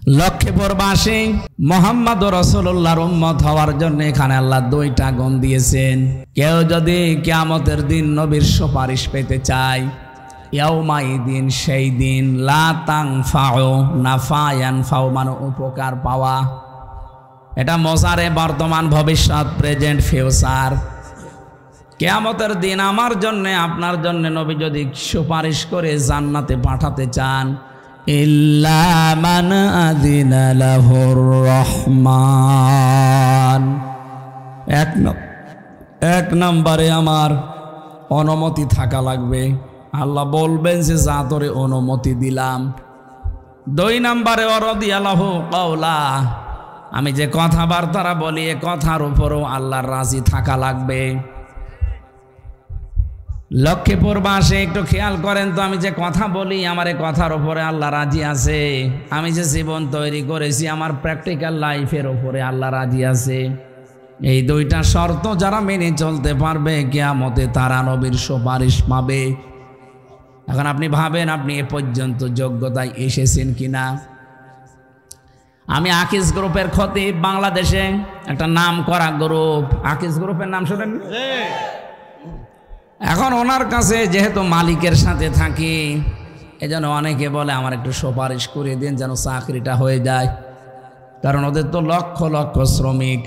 লক্ষ্মীপুরবাসী মুহাম্মদ রাসূলুল্লাহর উম্মত হওয়ার জন্য এখানে আল্লাহ দুইটা গুণ দিয়েছেন। কেউ যদি কিয়ামতের দিন নবীর সুপারিশ পেতে চায়, ইয়াউমাইদিন সেই দিন লা তানফাউ নাফা ইয়ানফাউ মানে উপকার পাওয়া, এটা মোজারে বর্তমান ভবিষ্যৎ প্রেজেন্ট ফিউচার। কিয়ামতের দিন আমার জন্য আপনার জন্য নবী যদি সুপারিশ করে জান্নাতে পাঠাতে চান, ইল্লা মান আযিনা লাহুর রহমান, এক নম্বরে আমার অনুমতি থাকা লাগবে। আল্লাহ বলবেন যে যা তোরে অনুমতি দিলাম। 2 নম্বরে ওয়ারাদিয়াল্লাহু কাওলা, আমি যে কথাবার্তারা বলি এ কথার উপরও আল্লাহর রাজি থাকা লাগবে। লক্ষ্মীপুরবাসী একটু খেয়াল করেন তো, আমি যে কথা বলি আমার এই কথার উপরে আল্লাহ রাজি আছে। আমি যে জীবন তৈরি করেছি আমার প্র্যাকটিক্যাল লাইফের উপরে আল্লাহ রাজি আছে। এই 2টা শর্ত যারা মেনে চলতে পারবে কিয়ামতে তারা নবীর সুপারিশ পাবে। এখন আপনি ভাবেন আপনি এ পর্যন্ত যোগ্যতায় এসেছেন কিনা। আমি আকিজ গ্রুপের খতিব, বাংলাদেশে একটা নাম করা গ্রুপ, আকিজ গ্রুপের নাম শোনেন। এখন ওনার কাছে যেহেতু মালিকের সাথে থাকি, এজন্য অনেকে বলে আমার একটু সুপারিশ করে দিন যেন চাকরিটা হয়ে যায়, কারণ ওদের তো লক্ষ লক্ষ শ্রমিক।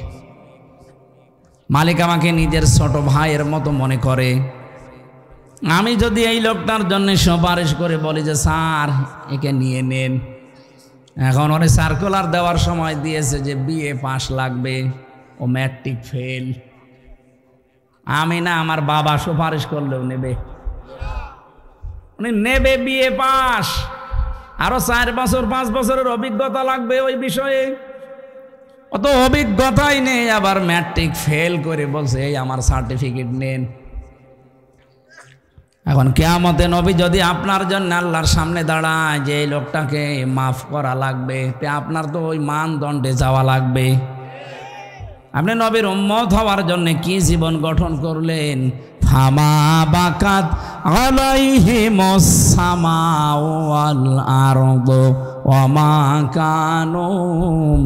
মালিক আমাকে নিজের ছোট ভাইয়ের মতো মনে করে। আমি যদি এই লোকটার জন্য সুপারিশ করে বলি যে স্যার একে নিয়ে নেন, এখন ওরে সার্কুলার দেওয়ার সময় দিয়েছে যে BA পাস লাগবে, ও ম্যাট্রিক ফেল। আমি না, আমার বাবা সুপারিশ করলেও নেবে, উনি নেবে BA পাস, আরো 4 বছর 5 বছরের অভিজ্ঞতা লাগবে ওই বিষয়ে। অত অভিজ্ঞতাই নেই, আবার ম্যাট্রিক ফেল করে বলছে এই আমার সার্টিফিকেট নেন। এখন কিয়ামতে নবী যদি আপনার জন্য আল্লাহর সামনে দাঁড়ায় যে এই লোকটাকে মাফ করা লাগবে, তে আপনার তো ওই মানদণ্ডে যাওয়া লাগবে। আপনি নবীর উম্মত হওয়ার জন্য কি জীবন গঠন করলেন। ফামা বাকাত আলাইহিমুস সামাউ ওয়াল আরদু ওয়া মা কানু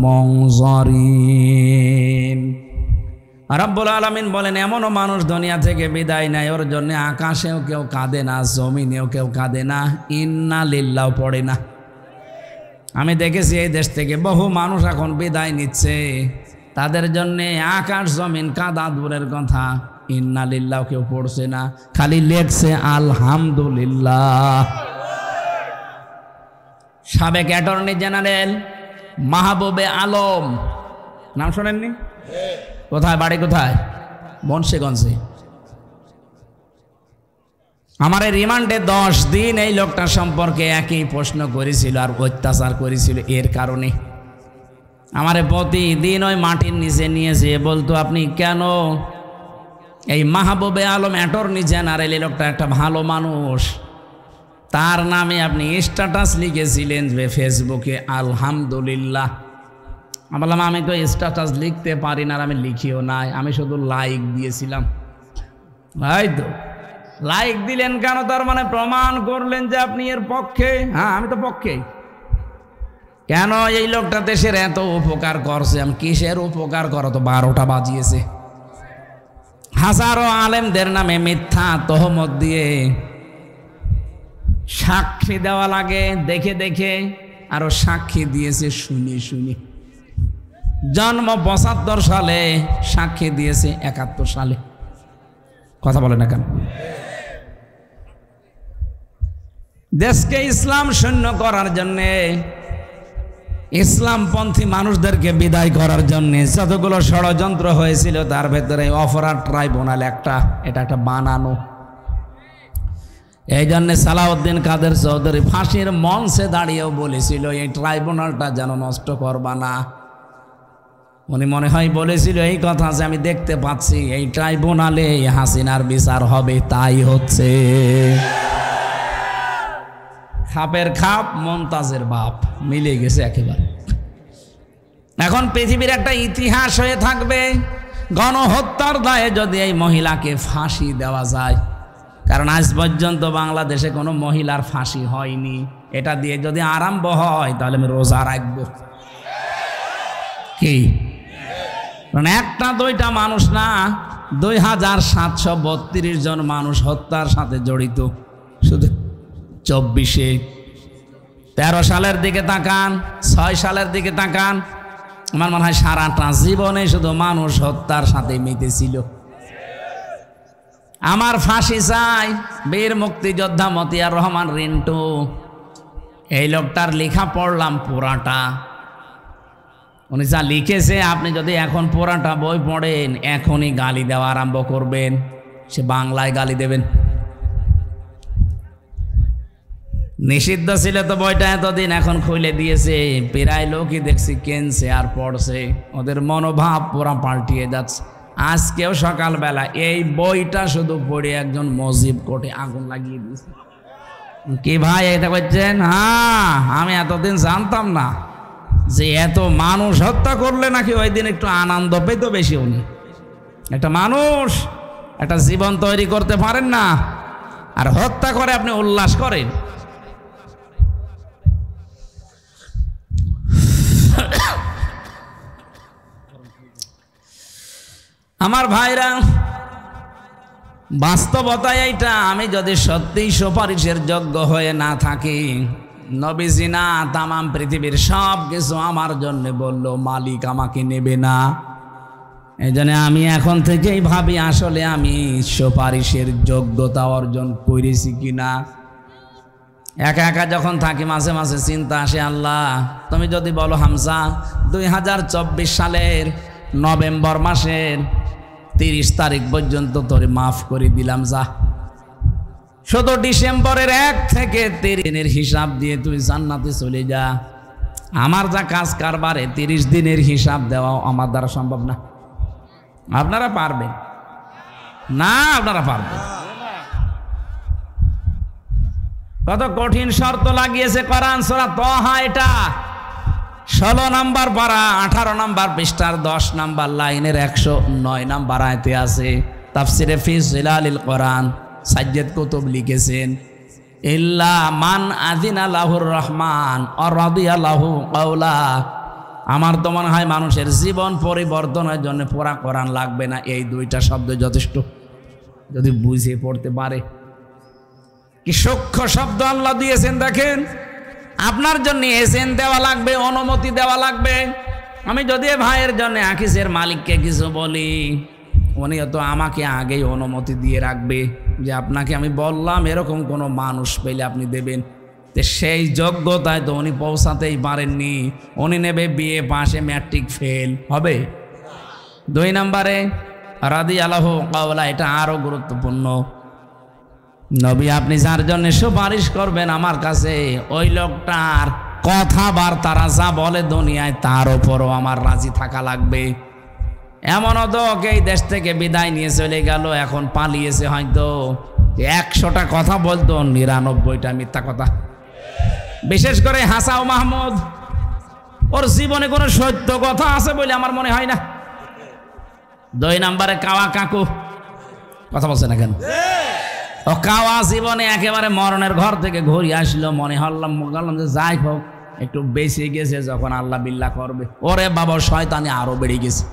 মুনজারিন। রব্বুল আলামিন বলেন এমনও মানুষ দুনিয়া থেকে বিদায় নেয়, ওর জন্য আকাশেও কেউ কাঁদে না, জমিনেও কেউ কাঁদে না, ইন্না লিল্লাহ পড়ে না। আমি দেখেছি এই দেশ থেকে বহু মানুষ এখন বিদায় নিচ্ছে, তাদের জন্যে আকাশ জমিন কাঁদা দূরের কথা, ইন্না লিল্লাহ কেউ পড়ছে না, খালি লেখছে আলহামদুলিল্লাহ। সাবেক অ্যাটর্নি জেনারেল মাহবুবে আলম, নাম শোনেননি? কোথায় বাড়ি, কোথায়? বংশীগঞ্জে। আমার এই রিমান্ডে 10 দিন এই লোকটা সম্পর্কে একই প্রশ্ন করেছিল আর অত্যাচার করেছিল। এর কারণে আমারে প্রতিদিন ওই মাটির নিচে নিয়েছে, বলতো আপনি কেন এই মাহবুবে আলম অ্যাটর্নি জেনারেল, এই লোকটা একটা ভালো মানুষ, তার নামে আপনি স্ট্যাটাস লিখেছিলেন যে ফেসবুকে আলহামদুলিল্লাহ। আমি বললাম আমি তো স্ট্যাটাস লিখতে পারি না, আর আমি লিখিও নাই, আমি শুধু লাইক দিয়েছিলাম। তাই তো লাইক দিলেন কেন? তার মানে প্রমাণ করলেন যে আপনি এর পক্ষে। হ্যাঁ, আমি তো পক্ষে। কেন? এই লোকটা দেশের এত উপকার করছে, আমি কিসের উপকার করো? তো 12টা বাজিয়েছে। হাজারো আলেমদের নামে মিথ্যা তহমত দিয়ে সাক্ষী দেওয়া লাগে, দেখে দেখে আরো সাক্ষী দিয়েছে শুনি শুনি। জন্ম 75 সালে, সাক্ষী দিয়েছে 71 সালে। কথা বলে না কেন? দেশকে ইসলাম শূন্য করার জন্যে, ইসলামপন্থী মানুষদেরকে বিদায় করার জন্য যতগুলো ষড়যন্ত্র হয়েছিল তার ভেতরে অপরাধ ট্রাইব্যুনাল একটা, এটা একটা বানানো। এই জন্যে সালাউদ্দিন কাদের চৌধুরী ফাঁসির মঞ্চে দাঁড়িয়েও বলেছিল এই ট্রাইব্যুনালটা যেন নষ্ট করবা না। উনি মনে হয় বলেছিল এই কথা যে আমি দেখতে পাচ্ছি এই ট্রাইব্যুনালে হাসিনার বিচার হবে, তাই হচ্ছে। খাপের খাপ মমতাজের বাপ, মিলে গেছে একেবারে। এখন পৃথিবীর একটা ইতিহাস হয়ে থাকবে গণহত্যার দায়ে যদি এই মহিলাকে ফাঁসি দেওয়া যায়, কারণ আজ পর্যন্ত বাংলাদেশে কোনো মহিলার ফাঁসি হয়নি। এটা দিয়ে যদি আরম্ভ হয় তাহলে আমি রোজা রাখবো। কি একটা দুইটা মানুষ না, 2732 জন মানুষ হত্যার সাথে জড়িত শুধু 24-এ। 13 সালের দিকে তাকান, 6 সালের দিকে তাকান, আমার মনে হয় সারাটা জীবনে শুধু মানুষ হত্যার সাথে মেতেছিল। আমার ফাঁসি চাই বীর মুক্তিযোদ্ধা মতিয়ার রহমান রিন্টু, এই লোকটার লেখা পড়লাম পুরাটা। উনি যা লিখেছে, আপনি যদি এখন পুরাটা বই পড়েন এখনই গালি দেওয়া আরম্ভ করবেন, সে বাংলায় গালি দেবেন। নিষিদ্ধ ছিল তো বইটা এতদিন, এখন খুলে দিয়েছে, প্রায় লোকই দেখছি কেনছে আর পড়ছে, ওদের মনোভাব পুরা পাল্টিয়ে যাচ্ছে। আজকেও সকালবেলা এই বইটা শুধু পড়ে একজন মজিব কোর্টে আগুন লাগিয়ে দিয়েছে। কি ভাই এটা করছেন? হ্যাঁ, আমি এতদিন জানতাম না যে এত মানুষ হত্যা করলে নাকি ওই দিন একটু আনন্দ পেত বেশি। উনি একটা মানুষ, একটা জীবন তৈরি করতে পারেন না, আর হত্যা করে আপনি উল্লাস করেন। আমার ভাইরা, বাস্তবতায় এইটা, আমি যদি সত্যিই সুপারিশের যোগ্য হয়ে না থাকি, নবীজি না তামাম পৃথিবীর সব কিছু আমার জন্য বলল, মালিক আমাকে নেবে না। এই জন্য আমি এখন থেকেই ভাবি আসলে আমি সুপারিশের যোগ্যতা অর্জন করেছি কিনা। একা একা যখন থাকি মাঝে মাঝে চিন্তা আসে, আল্লাহ তুমি যদি বলো হামজা 2024 সালের নভেম্বর মাসের 30 তারিখ পর্যন্ত তোরে মাফ করে দিলাম, যা শুধু ডিসেম্বরের 1 থেকে 30 দিনের হিসাব দিয়ে তুই জান্নাতে চলে যা। আমার যা কাজ কারবারে 30 দিনের হিসাব দেওয়া আমার দ্বারা সম্ভব না। আপনারা পারবেন না? আপনারা পারবেন? কত কঠিন শর্ত লাগিয়েছে কোরআন সূরা তাহা, এটা 16 নম্বর পারা 18 নম্বর পৃষ্ঠার 10 নম্বর লাইনের 109 নম্বর আয়াতে আছে। তাফসিরে ফি জিলালিল কোরআন সাজ্জাদ কুতুব লিখেছেন, ইল্লা মান আযিনা লাহুর রহমান আর রাদিয়া লাহু কাওলা। আমার তো মনে হয় মানুষের জীবন পরিবর্তনের জন্য পুরা কোরআন লাগবে না, এই দুইটা শব্দ যথেষ্ট, যদি বুঝে পড়তে পারে। কি সূক্ষ্ম শব্দ আল্লাহ দিয়েছেন দেখেন। আপনার জন্য এজেন্ট দেওয়া লাগবে, অনুমতি দেওয়া লাগবে। আমি যদি ভাইয়ের জন্য আকিসের মালিককে কিছু বলি, উনি তো আমাকে আগেই অনুমতি দিয়ে রাখবে যে আপনাকে আমি বললাম এরকম কোনো মানুষ পেলে আপনি দেবেন। তো সেই যোগ্যতায় তো উনি পৌঁছাতেই পারেননি। উনি নেবে বিএ পাশে ম্যাট্রিক ফেল হবে। 2 নম্বরে রাদিয়াল্লাহু কাওলা, এটা আরো গুরুত্বপূর্ণ। নবী আপনি যার জন্য সুপারিশ করবেন আমার কাছে, ওই লোকটার কথাবার্তারা যা বলে দুনিয়ায় তার উপরও আমার রাজি থাকা লাগবে। এমনও তো এই দেশ থেকে বিদায় নিয়ে চলে গেল, এখন পালিয়েছে, হয়তো 100টা কথা বলতো, 99টা মিথ্যা কথা। বিশেষ করে হাসাও মাহমুদ, ওর জীবনে কোনো সত্য কথা আছে বলে আমার মনে হয় না। 2 নম্বরে কাওয়া কাকু, কথা বলছে না কেন? ও কাওয়া জীবনে একেবারে মরণের ঘর থেকে ঘুরে আসলো, মনে হল্লাম যে যাই হোক একটু বেশি গেছে, যখন আল্লাহ বিল্লাহ করবে ওরে বাবা শয়তানি আরো বেড়ে গেছে।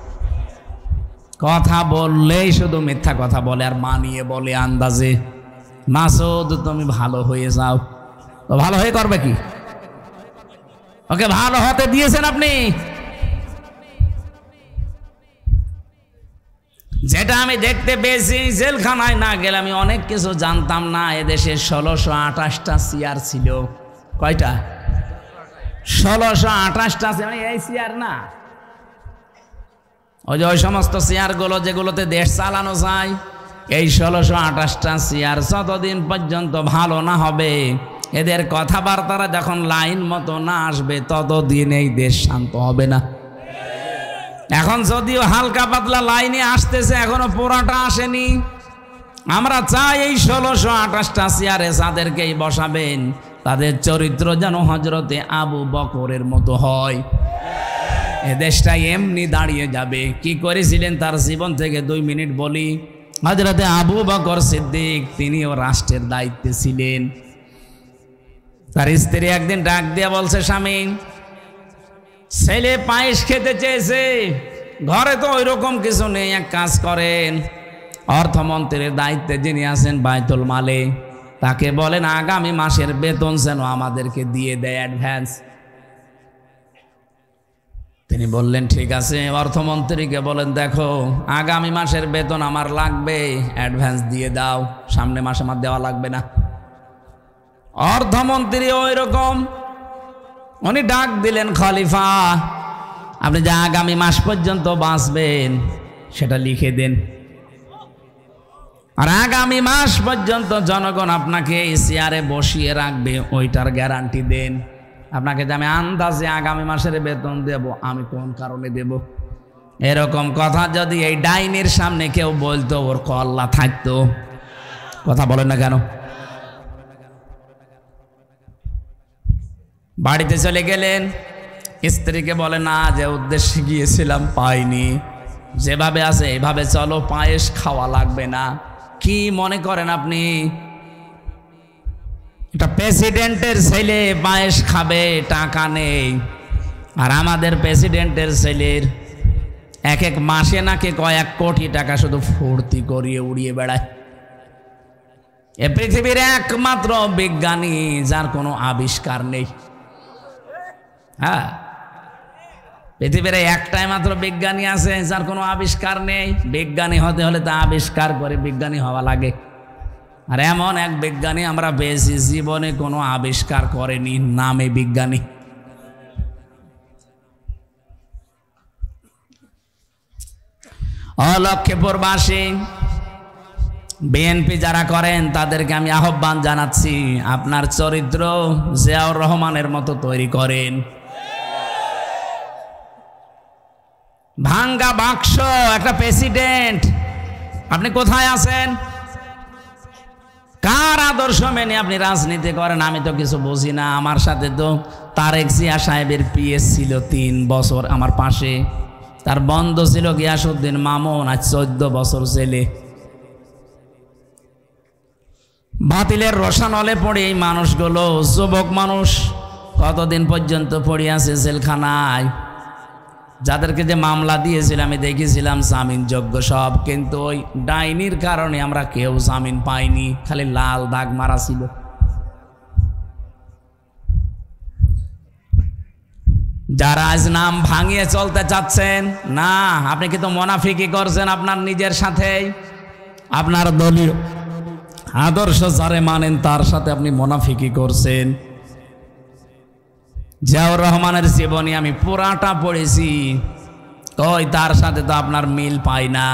কথা বললেই শুধু মিথ্যা কথা বলে আর মানিয়ে বলে আন্দাজে। মাসুদ তুমি ভালো হয়ে যাও, তো ভালো হয়ে করবে কি? ওকে ভালো হতে দিয়েছেন আপনি? যেটা আমি দেখতে পেয়েছি, জেলখানায় না গেলে আমি অনেক কিছু জানতাম না। এদেশে 1628টা চেয়ার ছিল। কয়টা? 1628টা, মানে এই চেয়ার না, ওই যে ওই সমস্ত চেয়ারগুলো যেগুলোতে দেশ চালানো যায়, এই 1628টা চেয়ার যতদিন পর্যন্ত ভালো না হবে, এদের কথাবার্তারা যখন লাইন মতো না আসবে, ততদিন এই দেশ শান্ত হবে না। এখন যদিও হালকা পাতলা লাইনে আসতেছে, এখনো পুরাটা আসেনি। আমরা চাই এই 1628টা চেয়ারে যাদেরকেই বসাবেন, তাদের চরিত্র যেন হযরতে আবু বকরের মতো হয়। এ দেশটা এমনি দাঁড়িয়ে যাবে। কি করেছিলেন তার জীবন থেকে 2 মিনিট বলি। হযরতে আবু বকর সিদ্দিক, তিনিও রাষ্ট্রের দায়িত্বে ছিলেন। তার স্ত্রী একদিন ডাক দিয়ে বলছে, স্বামী ছেলে পায়েস খেতে চেয়েছে, ঘরে তো ওই রকম কিছু নেই, এক কাজ করেন অর্থমন্ত্রীর দায়িত্বে যিনি আছেন বায়তুল মালে, তাকে বলেন আগামী মাসের বেতন যেন আমাদেরকে দিয়ে দেয় অ্যাডভান্স। তিনি বললেন ঠিক আছে। অর্থমন্ত্রীকে বলেন দেখো আগামী মাসের বেতন আমার লাগবে, অ্যাডভান্স দিয়ে দাও, সামনে মাসে আমার দেওয়া লাগবে না। অর্থমন্ত্রী ওই রকম, উনি ডাক দিলেন, খলিফা আপনি যে আগামী মাস পর্যন্ত বাঁচবেন সেটা লিখে দেন, আর আগামী মাস পর্যন্ত জনগণ আপনাকে চেয়ারে বসিয়ে রাখবে ওইটার গ্যারান্টি দেন। আপনাকে যে আমি আন্দাজে আগামী মাসের বেতন দেব, আমি কোন কারণে দেব? এরকম কথা যদি এই ডাইনির সামনে কেউ বলতো, ওর কল্লা থাকতো। কথা বলেন না কেন? বাড়িতে চলে গেলেন, স্ত্রীকে বলে না, যে উদ্দেশ্যে গিয়েছিলাম পাইনি, যেভাবে আছে এভাবে চলো, পায়েস খাওয়া লাগবে না। কি মনে করেন আপনি এটা প্রেসিডেন্টের ছেলে পায়েস খাবে, টাকা নেই? আর আমাদের প্রেসিডেন্টের ছেলের এক এক মাসে নাকি কয়েক কোটি টাকা শুধু ফুর্তি করিয়ে উড়িয়ে বেড়ায়। এ পৃথিবীর একমাত্র বিজ্ঞানী যার কোনো আবিষ্কার নেই। হ্যাঁ, পৃথিবীর একটাই মাত্র বিজ্ঞানী আছে যার কোনো আবিষ্কার নেই। বিজ্ঞানী হতে হলে তা আবিষ্কার করে বিজ্ঞানী হওয়া লাগে। আর এমন এক বিজ্ঞানী আমরা পেয়েছি জীবনে কোনো আবিষ্কার করেনি, নামে বিজ্ঞানী। লক্ষ্মীপুরবাসী বিএনপি যারা করেন তাদেরকে আমি আহ্বান জানাচ্ছি, আপনার চরিত্র জিয়াউর রহমানের মতো তৈরি করেন। ভাঙ্গা বাক্স একটা প্রেসিডেন্ট, আপনি কোথায় আছেন? কার আদর্শ মেনে আপনি রাজনীতি করেন? আমি তো কিছু বুঝি না। আমার সাথে তো তারেক জিয়া সাহেবের পিএস ছিল 3 বছর আমার পাশে, তার বন্ধ ছিল গিয়াসউদ্দিন মামুন, আজ 14 বছর জেলে। বাতিলের রসানলে পড়ে এই মানুষগুলো, যুবক মানুষ কতদিন পর্যন্ত পড়ে আছে জেলখানায়। যাদেরকে যে মামলা দিয়েছিল আমি দেখেছিলাম জামিনযোগ্য সব, কিন্তু ওই ডাইনির কারণে আমরা কেউ জামিন পাইনি, খালি লাল দাগ মারা ছিল। যারা আজ নাম ভাঙিয়ে চলতে চাচ্ছেন, না আপনি কিন্তু মুনাফিকি করছেন আপনার নিজের সাথে। আপনার দলীয় আদর্শ যারে মানেন তার সাথে আপনি মুনাফিকি করছেন। জিয়াউর রহমানের জীবনী আমি পুরাটা পড়েছি, ওই তার সাথে তো আপনার মিল পাই না।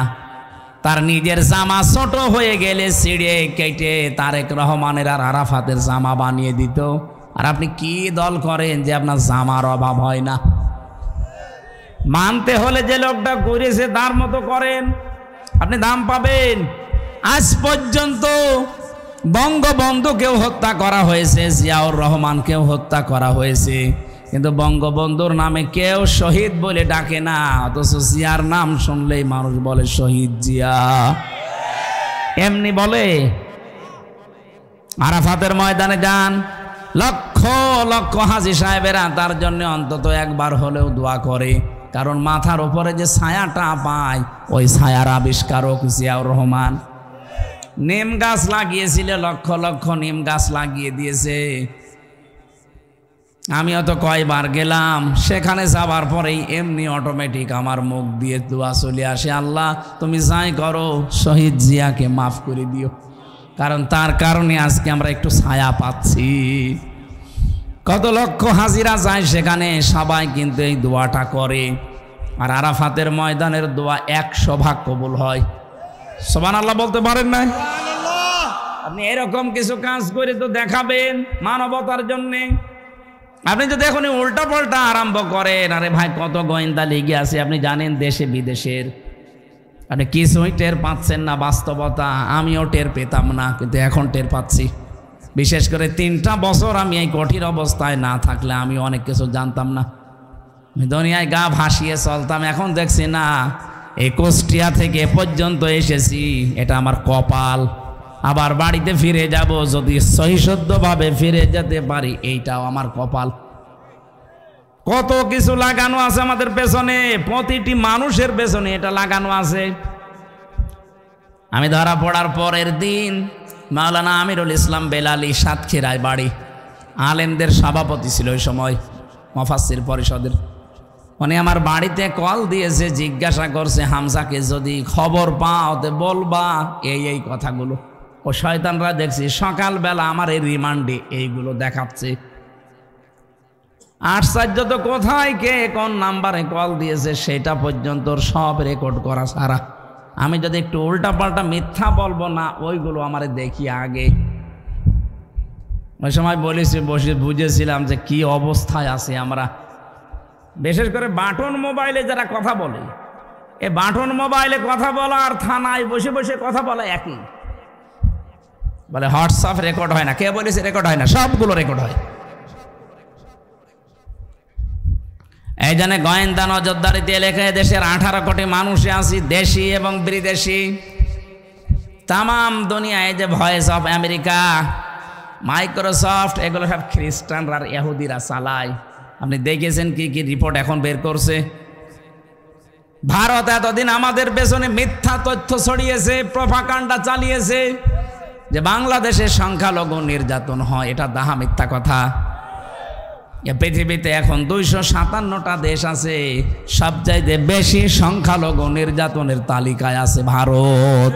তার নিজের জামা ছোট হয়ে গেলে ছিঁড়ে কেটে তারেক রহমানের আর আরাফাতের জামা বানিয়ে দিত। আর আপনি কি দল করেন যে আপনার জামার অভাব হয় না? মানতে হলে যে লোকটা করেছে তার মতো করেন, আপনি দাম পাবেন। আজ পর্যন্ত বঙ্গবন্ধুকেও হত্যা করা হয়েছে, জিয়াউর রহমানকেও হত্যা করা হয়েছে, কিন্তু বঙ্গবন্ধুর নামে কেউ শহীদ বলে ডাকে না, অথচ জিয়ার নাম শুনলেই মানুষ বলে শহীদ জিয়া। এমনি বলে। আরাফাতের ময়দানে যান, লক্ষ লক্ষ হাজী সাহেবেরা তার জন্য অন্তত একবার হলেও দোয়া করে, কারণ মাথার উপরে যে ছায়াটা পায় ওই ছায়ার আবিষ্কারক জিয়াউর রহমান। নিম গাছ লাগিয়েছিল, লক্ষ লক্ষ নিম গাছ লাগিয়ে দিয়েছে। আমিও তো কয়বার গেলাম, সেখানে যাবার পরেই এমনি অটোমেটিক আমার মুখ দিয়ে দোয়া চলে আসে, আল্লাহ তুমি যাই করো শহীদ জিয়াকে মাফ করে দিও, কারণ তার কারণে আজকে আমরা একটু ছায়া পাচ্ছি। কত লক্ষ হাজিরা যায় সেখানে, সবাই কিন্তু এই দোয়াটা করে। আর আরাফাতের ময়দানের দোয়া 100 ভাগ কবুল হয়। সুবহানাল্লাহ বলতে পারেন না? আপনি এরকম কিছু কাজ করে তো দেখাবেন মানবতার জন্যে। আপনি যদি এখন উল্টা পাল্টা আরম্ভ করেন, আরে ভাই কত গোয়েন্দা লেগে আছে আপনি জানেন দেশে বিদেশের, আপনি কিছুই টের পাচ্ছেন না বাস্তবতা। আমিও টের পেতাম না, কিন্তু এখন টের পাচ্ছি। বিশেষ করে 3টা বছর আমি এই কঠিন অবস্থায় না থাকলে আমি অনেক কিছু জানতাম না। দুনিয়ায় গা ভাসিয়ে চলতাম, এখন দেখছি না এই কুষ্টিয়া থেকে এ পর্যন্ত এসেছি, এটা আমার কপাল। আবার বাড়িতে ফিরে যাব, যদি সহিশুদ্ধভাবে ফিরে যেতে পারি এইটাও আমার কপাল। কত কিছু লাগানো আছে আমাদের পেছনে, প্রতিটি মানুষের পেছনে এটা লাগানো আছে। আমি ধরা পড়ার পরের দিন মাওলানা আমিরুল ইসলাম বেলালি সাতক্ষীরায় বাড়ি, আলেমদের সভাপতি ছিল ওই সময় মুফাসসির পরিষদের। উনি আমার বাড়িতে কল দিয়েছে, জিজ্ঞাসা করছে হামজাকে যদি খবর পাও তো বলবা এই কথাগুলো। ও শয়তানরা দেখছি সকালবেলা আমার এই রিমান্ডে এইগুলো দেখাচ্ছে। আশ্চর্য তো, কোথায় কে কোন নাম্বারে কল দিয়েছে সেটা পর্যন্ত সব রেকর্ড করা সারা। আমি যদি একটু উল্টাপাল্টা মিথ্যা বলবো না, ওইগুলো আমারে দেখি আগে। ওই সময় বলেছি, বসে বুঝেছিলাম যে কি অবস্থায় আছে আমরা। বিশেষ করে বাটন মোবাইলে যারা কথা বলে, এ বাটন মোবাইলে কথা বলা আর থানায় বসে বসে কথা বলা একই। বলে হোয়াটসঅ্যাপ রেকর্ড হয় না, কে বলেছে রেকর্ড হয় না? সবগুলো রেকর্ড হয়। এই জন্য গোয়েন্দা নজরদারিতে লেখে দেশের 18 কোটি মানুষে আছি, দেশি এবং বিদেশি। তামাম দুনিয়ায় যে ভয়েস অফ আমেরিকা, মাইক্রোসফট, এগুলো সব খ্রিস্টানরা আর ইহুদিরা চালায়। আপনি দেখেছেন কি কি রিপোর্ট এখন বের করছে। ভারত এতদিন আমাদের পেছনে মিথ্যা তথ্য ছড়িয়েছে, প্রোপাগান্ডা চালিয়েছে যে বাংলাদেশের সংখ্যালঘু নির্যাতন হয়, এটা দাহা মিথ্যা কথা। পৃথিবীতে এখন 257টা দেশ আছে, সবচাইতে বেশি সংখ্যালঘু নির্যাতনের তালিকায় আছে ভারত।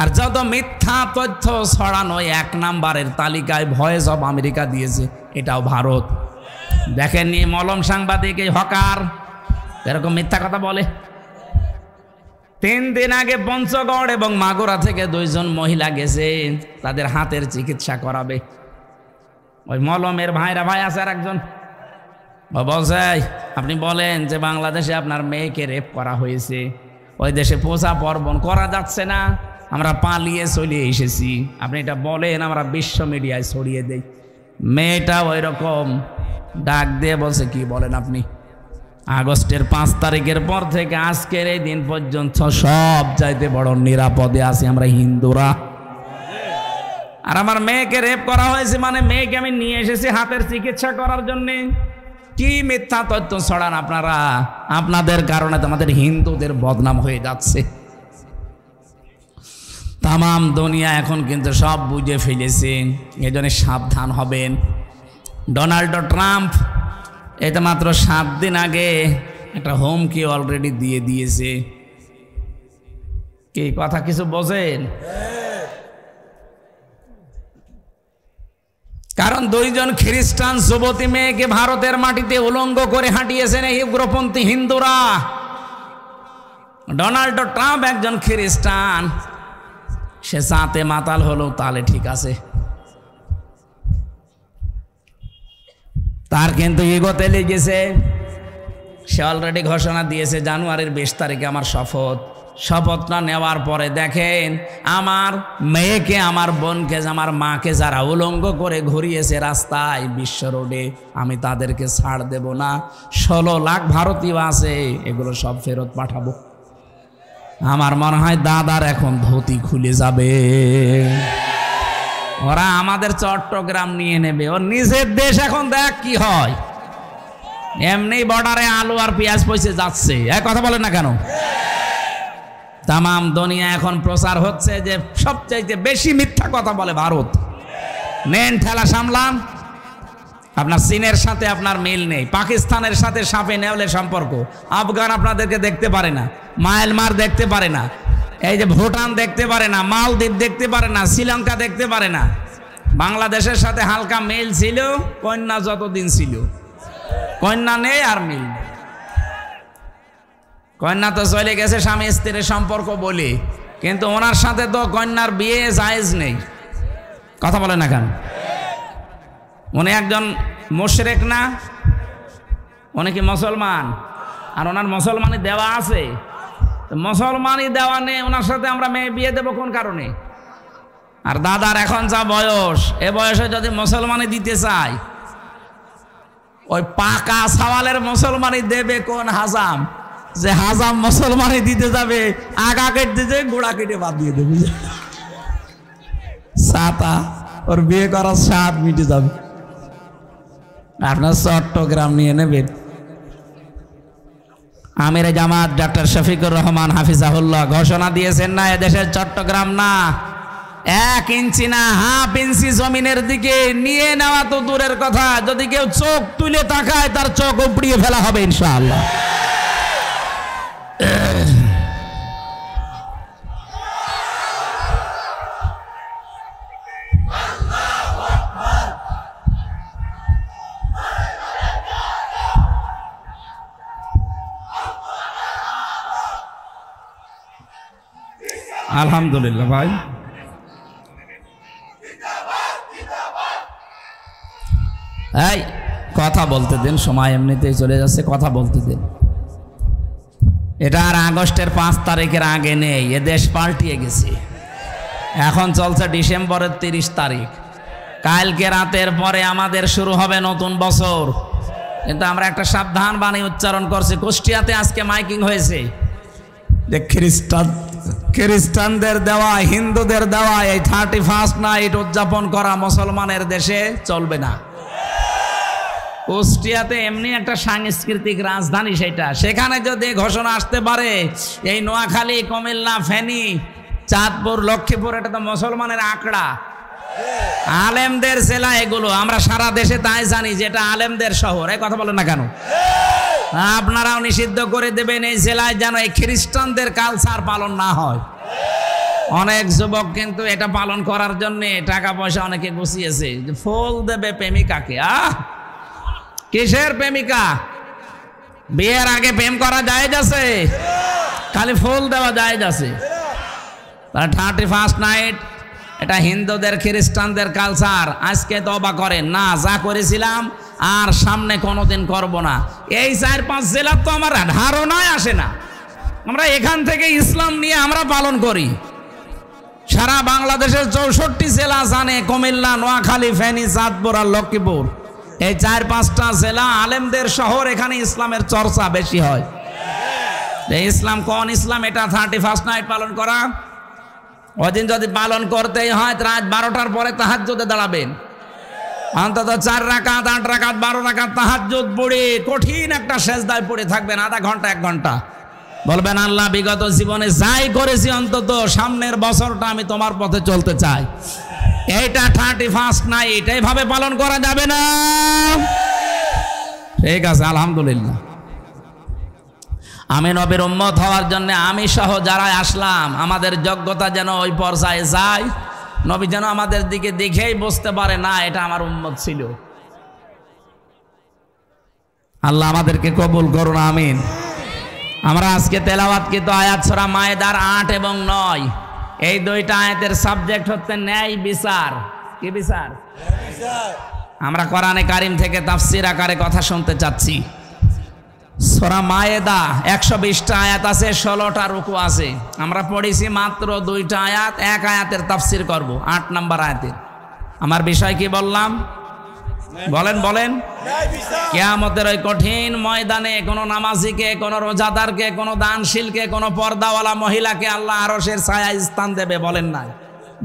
আর যত মিথ্যা তথ্য ছড়ানো 1 নাম্বারের তালিকায় ভয়েস অফ আমেরিকা দিয়েছে, এটাও ভারত। দেখেননি মলম সাংবাদিক এই হকার এরকম মিথ্যা কথা বলে। 3 দিন আগে পঞ্চগড় এবং মাগুরা থেকে 2 জন মহিলা গেছে তাদের হাতের চিকিৎসা করাবে। ওই মলমের ভাইরা ভাই আছে আর একজন বলছে, আপনি বলেন যে বাংলাদেশে আপনার মেয়েকে রেপ করা হয়েছে, ওই দেশে পূজা পার্বণ করা যাচ্ছে না, আমরা পালিয়ে চলে এসেছি, আপনি এটা বলেন, আমরা বিশ্ব মিডিয়ায় ছড়িয়ে দেই। মেয়েটা ওই রকম ডাক দিয়ে বলছে, কি বলেন আপনি? আগস্টের 5 তারিখের পর থেকে আজকের এই দিন পর্যন্ত সব চাইতে বড় নিরাপদে আছি আমরা হিন্দুরা। আর আমার মেয়েকে রেপ করা হয়েছে মানে মেয়েকে আমি নিয়ে এসেছি হাতের চিকিৎসা করার জন্য। কি মিথ্যা তথ্য ছড়ান আপনারা! আপনাদের কারণে তো আমাদের হিন্দুদের বদনাম হয়ে যাচ্ছে। তামাম দুনিয়া এখন কিন্তু সব বুঝে ফেলেছে, এজন্য সাবধান হবেন। ডোনাল্ড ট্রাম্প এটা মাত্র 7 দিন আগে একটা হুমকি অলরেডি দিয়ে দিয়েছে। কি কথা কিছু বোঝেন? কারণ 2 জন খ্রিস্টান যুবতী মেয়েকে ভারতের মাটিতে উলঙ্গ করে হাঁটিয়েছেন এই উগ্রপন্থী হিন্দুরা। ডোনাল্ড ট্রাম্প একজন খ্রিস্টান, সে সাথে মাতাল হলো তাহলে ঠিক আছে, তার কিন্তু ইগোতে লেগেছে। সে অলরেডি ঘোষণা দিয়েছে জানুয়ারির 20 তারিখে আমার শপথ। শপথটা নেওয়ার পরে দেখেন আমার মেয়েকে, আমার বোনকে, আমার মাকে যারা উলঙ্গ করে ঘুরিয়েছে রাস্তায় বিশ্ব রোডে, আমি তাদেরকে ছাড় দেব না। 16 লাখ ভারতীয় আছে, এগুলো সব ফেরত পাঠাবো। আমার মনে হয় দাদার এখন ধুতি খুলে যাবে। ওরা আমাদের চট্টগ্রাম নিয়ে নেবে, ওর নিজের দেশ এখন দেখ কি হয়। এমনি বর্ডারে আলু আর পেঁয়াজ পয়সে যাচ্ছে, এক কথা বলেন না কেন? তামাম দুনিয়া এখন প্রচার হচ্ছে যে সবচাইতে বেশি মিথ্যা কথা বলে ভারত। নেন ঠেলা সামলান। আপনার চীনের সাথে আপনার মিল নেই, পাকিস্তানের সাথে সাপে নেওয়ালে সম্পর্ক, আফগান আপনাদেরকে দেখতে পারে না, মায়ানমার দেখতে পারে না, এই যে ভুটান দেখতে পারে না, মালদ্বীপ দেখতে পারে না, শ্রীলঙ্কা দেখতে পারে না। বাংলাদেশের সাথে হালকা মিল ছিল কন্যা যতদিন ছিল, কন্যা নেই আর মিল। কন্যা তো চলে গেছে স্বামী স্ত্রীর সম্পর্ক বলে, কিন্তু ওনার সাথে তো কন্যার বিয়ে জায়েজ নেই। কথা বলে না কেন? উনি একজন মুশরিক না, উনি কি মুসলমান? আর ওনার মুসলমানি দেওয়া আছে, মুসলমানি দেওয়া নেই, ওনার সাথে আমরা মেয়ে বিয়ে দেবো কোন কারণে? আর দাদার এখন যা বয়স, এ বয়সে যদি মুসলমানি দিতে চায়, ওই পাকা সওয়ালের মুসলমানি দেবে কোন হাজাম? যে হাজাম মুসলমানি দিতে যাবে আগা কেটে যে গোড়া কেটে বাদ দিয়ে দেবে। ছাতা, ওর বিয়ে করার স্বাদ মিটে যাবে। আপনার চট্টগ্রাম নিয়ে নেবেন। আমিরে জামাত ডক্টর শফিকুর রহমান হাফিজাহুল্লাহ ঘোষণা দিয়েছেন না, এদেশের চট্টগ্রাম না, 1 ইঞ্চি না হাফ ইঞ্চি জমিনের দিকে নিয়ে নেওয়া তো দূরের কথা, যদি কেউ চোখ তুলে তাকায় তার চোখ উপড়িয়ে ফেলা হবে ইনশাআল্লাহ। আলহামদুলিল্লাহ ভাই, এই কথা বলতে দিন, সময় এমনিতেই চলে যাচ্ছে, কথা বলতে দিন। এটা আর আগস্টের 5 তারিখের আগে নেই, এ দেশ পাল্টিয়ে গেছে। এখন চলছে ডিসেম্বরের 30 তারিখ, কালকে রাতের পরে আমাদের শুরু হবে নতুন বছর। কিন্তু আমরা একটা সাবধান বাণী উচ্চারণ করছি। কুষ্টিয়াতে আজকে মাইকিং হয়েছে যে খ্রিস্টানদের দেওয়া, হিন্দুদের দেওয়া এই 31st নাইট উদযাপন করা মুসলমানের দেশে চলবে না। কুষ্টিয়াতে এমনি একটা সাংস্কৃতিক রাজধানী, সেখানে যদি ঘোষণা আসতে পারে এই নোয়াখালী, কুমিল্লা, ফেনী, চাঁদপুর, লক্ষ্মীপুর, এটা তো মুসলমানের আঁকড়া, আলেমদের জেলা এগুলো। আমরা সারা দেশে তাই জানি যে এটা আলেমদের শহর। এই কথা বলেন না কেন? আপনারাও নিষিদ্ধ করে দেবেন এই জেলায় যেন এই খ্রিস্টানদের কালচার পালন না হয়। অনেক যুবক কিন্তু এটা পালন করার জন্য টাকা পয়সা অনেকে গুছিয়েছে, ফুল দেবে প্রেমিকাকে। কিসের প্রেমিকা? বিয়ের আগে প্রেম করা জায়েজ আছে, খালি ফুল দেওয়া জায়েজ আছে। 31st নাইট এটা হিন্দুদের, খ্রিস্টানদের কালচার। আজকে তওবা করেন না, যা করেছিলাম আর সামনে কোনোদিন করব না। এই 4-5 জেলার তো আমার ধারণায় আসে না। আমরা এখান থেকে ইসলাম নিয়ে আমরা পালন করি। সারা বাংলাদেশের 64 জেলা জানে, কুমিল্লা, নোয়াখালী, ফেনী, চাঁদপুর আর লক্ষ্মীপুর, এই 4-5টা জেলা আলেমদের শহর। এখানে ইসলামের চর্চা বেশি হয়। ইসলাম কোন ইসলাম? এটা 31st নাইট পালন করা। ওদিন যদি পালন করতেই হয় রাত 12টার পরে তাহাজ্জুদে দাঁড়াবেন, অন্তত 4 রাকাত, 8 রাকাত, 12 রাকাত তাহাজ্জুদ পড়ে কঠিন একটা সেজদায় পড়ে থাকবেন আধা ঘন্টা 1 ঘন্টা। বলবেন, আল্লাহ বিগত জীবনে যাই করেছি অন্তত সামনের বছরটা আমি তোমার পথে চলতে চাই। এইটা 31st নাইট এইভাবে পালন করা যাবে না। ঠিক আছে, আলহামদুলিল্লাহ। আমি নবীর উম্মত হওয়ার জন্য আমি সহ যারা আসলাম, আমাদের যোগ্যতা যেন ওই পর্যায়ে যায়, নবী যেন আমাদের দিকে দেখেই বুঝতে পারে না এটা আমার উম্মত ছিল। আল্লাহ আমাদেরকে কবুল করুন, আমিন। আমরা আজকে তেলাওয়াতকৃত আয়াত সূরা মায়েদার 8 এবং 9, এই 2টা আয়াতের সাবজেক্ট হচ্ছে ন্যায় বিচার। কি বিচার? আমরা কোরআনে কারিম থেকে তাফসীর আকারে কথা শুনতে চাচ্ছি। সূরা মায়েদা 120টা আয়াত আছে, 16টা রুকু আছে। আমরা পড়েছি মাত্র 2টা আয়াত, 1 আয়াতের তাফসীর করব, 8 নম্বর আয়াতের। আমার বিষয় কি বললাম? বলেন। কিয়ামতের ওই কঠিন ময়দানে কোন নামাজিকে, কোন রোজাদারকে, কোন দানশীলকে, কোন পর্দাওয়ালা মহিলাকে আল্লাহ আরশের ছায়ায় স্থান দেবে, বলেন না?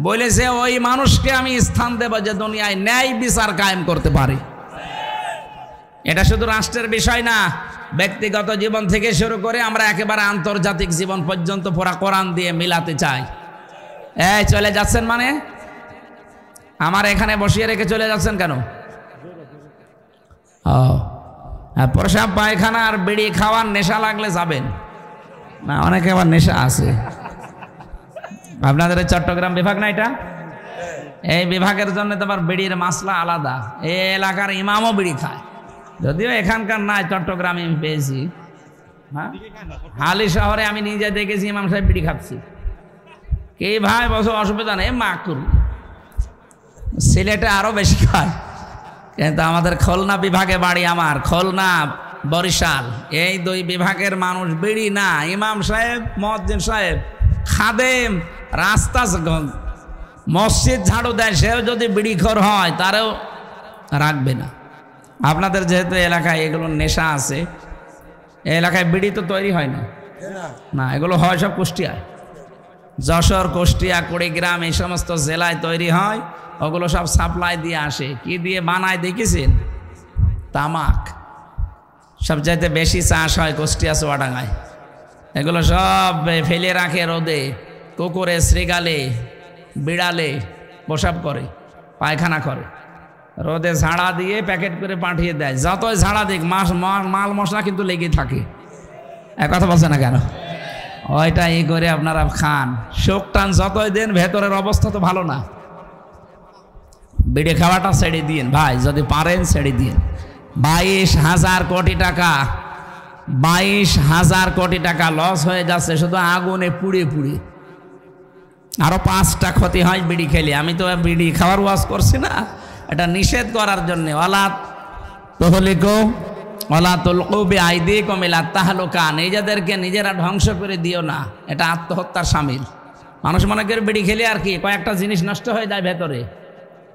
বলেছে ওই মানুষকে আমি স্থান দেব যে দুনিয়ায় ন্যায় বিচার কায়েম করতে পারে। এটা শুধু রাষ্ট্রের বিষয় না, ব্যক্তিগত জীবন থেকে শুরু করে আমরা একেবারে আন্তর্জাতিক জীবন পর্যন্ত পুরা কোরআন দিয়ে মিলাতে চাই। এই চলে যাচ্ছেন মানে? আমার এখানে বসিয়ে রেখে চলে যাচ্ছেন কেন? প্রসাব, পায়খানা আর বিড়ি খাওয়ার নেশা লাগলে যাবেন না, অনেকে আবার নেশা আছে। আপনাদের চট্টগ্রাম বিভাগ না এটা? এই বিভাগের জন্য তো আবার বিড়ির মাসলা আলাদা। এই এলাকার ইমামও বিড়ি খায়, যদিও এখানকার নাই, চট্টগ্রামে আমি পেয়েছি। হ্যাঁ, হালি শহরে আমি নিজে দেখেছি ইমাম সাহেব বিড়ি খাচ্ছি। কে ভাই বসো, অসুবিধা নেই, মা করুন। সিলেটে আরো বেশি খায়, কিন্তু আমাদের খুলনা বিভাগে বাড়ি, আমার খুলনা, বরিশাল, এই 2 বিভাগের মানুষ বিড়ি না। ইমাম সাহেব, মুয়াজ্জিন সাহেব, খাদেম, রাস্তা মসজিদ ঝাড়ু দেয়, সেও যদি বিড়িখোর হয় তারও রাখবে না। আপনাদের যেহেতু এলাকায় এগুলো নেশা আছে, এই এলাকায় বিড়ি তো তৈরি হয় না, এগুলো হয় সব কুষ্টিয়ায়। যশোর, কুষ্টিয়া, কুড়িগ্রাম এই সমস্ত জেলায় তৈরি হয়, ওগুলো সব সাপ্লাই দিয়ে আসে। কি দিয়ে বানায় দেখেছেন? তামাক। সবচাইতে বেশি চাষ হয় কুষ্টিয়া, চুয়াডাঙ্গায়। এগুলো সব ফেলে রাখে রোদে, কুকুরে, শ্রীগালে, বিড়ালে প্রসাব করে, পায়খানা করে, রোদে ঝাড়া দিয়ে প্যাকেট করে পাঠিয়ে দেয়। যতই ঝাড়া দিক মাল মশলা কিন্তু লেগে থাকে। এক কথা বলছে না কেন? ওইটা এই করে আপনারা খান, শোক টান যতই দেন, ভেতরের অবস্থা তো ভালো না। বিড়ি খাওয়াটা ছেড়ে দিন ভাই, যদি পারেন ছেড়ে দিন। 22,000 কোটি টাকা, 22,000 কোটি টাকা লস হয়ে যাচ্ছে শুধু আগুনে পুড়ে পুড়ে। আরো 5টা ক্ষতি হয় বিড়ি খেলে। আমি তো বিড়ি খাওয়ার ওয়াজ করছি না, এটা নিষেধ করার জন্য। নিজেদেরকে নিজেরা ধ্বংস করে দিও না, এটা আত্মহত্যার শামিল। মানুষ মনে করে বিড়ি খেলে আর কি কয়েকটা জিনিস নষ্ট হয়ে যায় ভেতরে।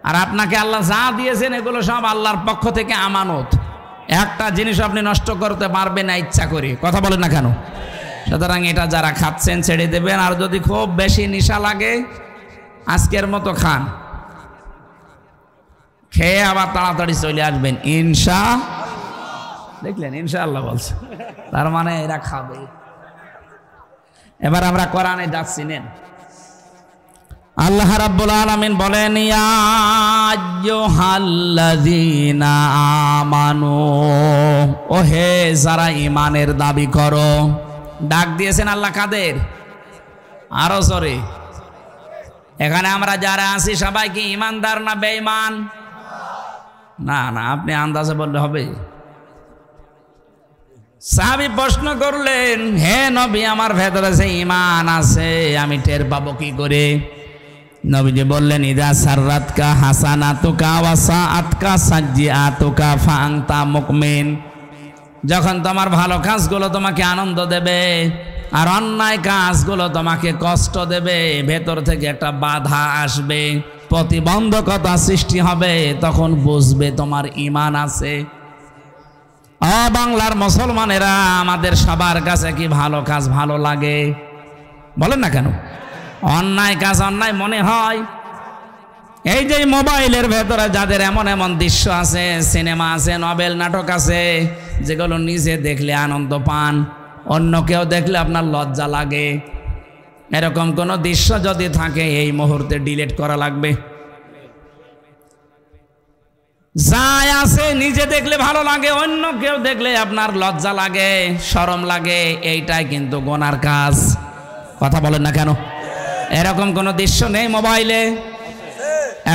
আর আপনাকে আল্লাহ যা দিয়েছেন এগুলো সব আল্লাহর পক্ষ থেকে আমানত। একটা জিনিস আপনি নষ্ট করতে পারবেন না ইচ্ছা করে। কথা বলেন না কেন? সুতরাং এটা যারা খাচ্ছেন ছেড়ে দেবেন। আর যদি খুব বেশি নেশা লাগে, আজকের মতো খান, খেয়ে আবার তাড়াতাড়ি চলে আসবেন ইনশা। দেখলেন, ইনশাআল্লাহ বলছে, তার মানে এরা খাবে। এবার আমরা কোরআনে যাচ্ছি। নেন, আল্লাহ রাব্বুল আলামিন বলেন, ইয়া আইয়ুহাল্লাযীনা আমানু, ও হে যারা ঈমানের দাবি করো। ডাক দিয়েছেন আল্লাহ কাদের? আরো জোরে। এখানে আমরা যারা আছি সবাই কি ঈমানদার না বেঈমান? না না, আপনি আন্দাজে বললে হবে। সাহাবী প্রশ্ন করলেন, হে নবী, আমার ভেতরে যে ঈমান আছে আমি টের পাবো কি করে? নবীজি বললেন, ইদা সাররাতকা হাসানাতুকা ওয়া সাআতকা সাজ্জিআতুকা ফাআনতা মুকমিন। যখন তোমার ভালো কাজগুলো তোমাকে আনন্দ দেবে আর অন্যায় কাজগুলো তোমাকে কষ্ট দেবে, ভেতর থেকে একটা বাধা আসবে, প্রতিবন্ধকতা সৃষ্টি হবে, তখন বুঝবে তোমার ঈমান আছে। বাংলার মুসলমানেরা, আমাদের সবার কাছে কি ভালো কাজ ভালো লাগে? বলেন না কেন? অন্যায় কাজ অন্যায় মনে হয়। এই যে মোবাইলের ভেতরে যাদের এমন এমন দৃশ্য আছে, সিনেমা আছে, নভেল, নাটক আছে, যেগুলো নিজে দেখলে আনন্দ পান, অন্য কেউ দেখলে আপনার লজ্জা লাগে, এরকম কোনো দৃশ্য যদি থাকে এই মুহূর্তে ডিলিট করা লাগবে। যাই আছে নিজে দেখলে ভালো লাগে, অন্য কেউ দেখলে আপনার লজ্জা লাগে, শরম লাগে, এইটাই কিন্তু গুনার কাজ। কথা বলেন না কেন? এরকম কোন দৃশ্য নেই মোবাইলে?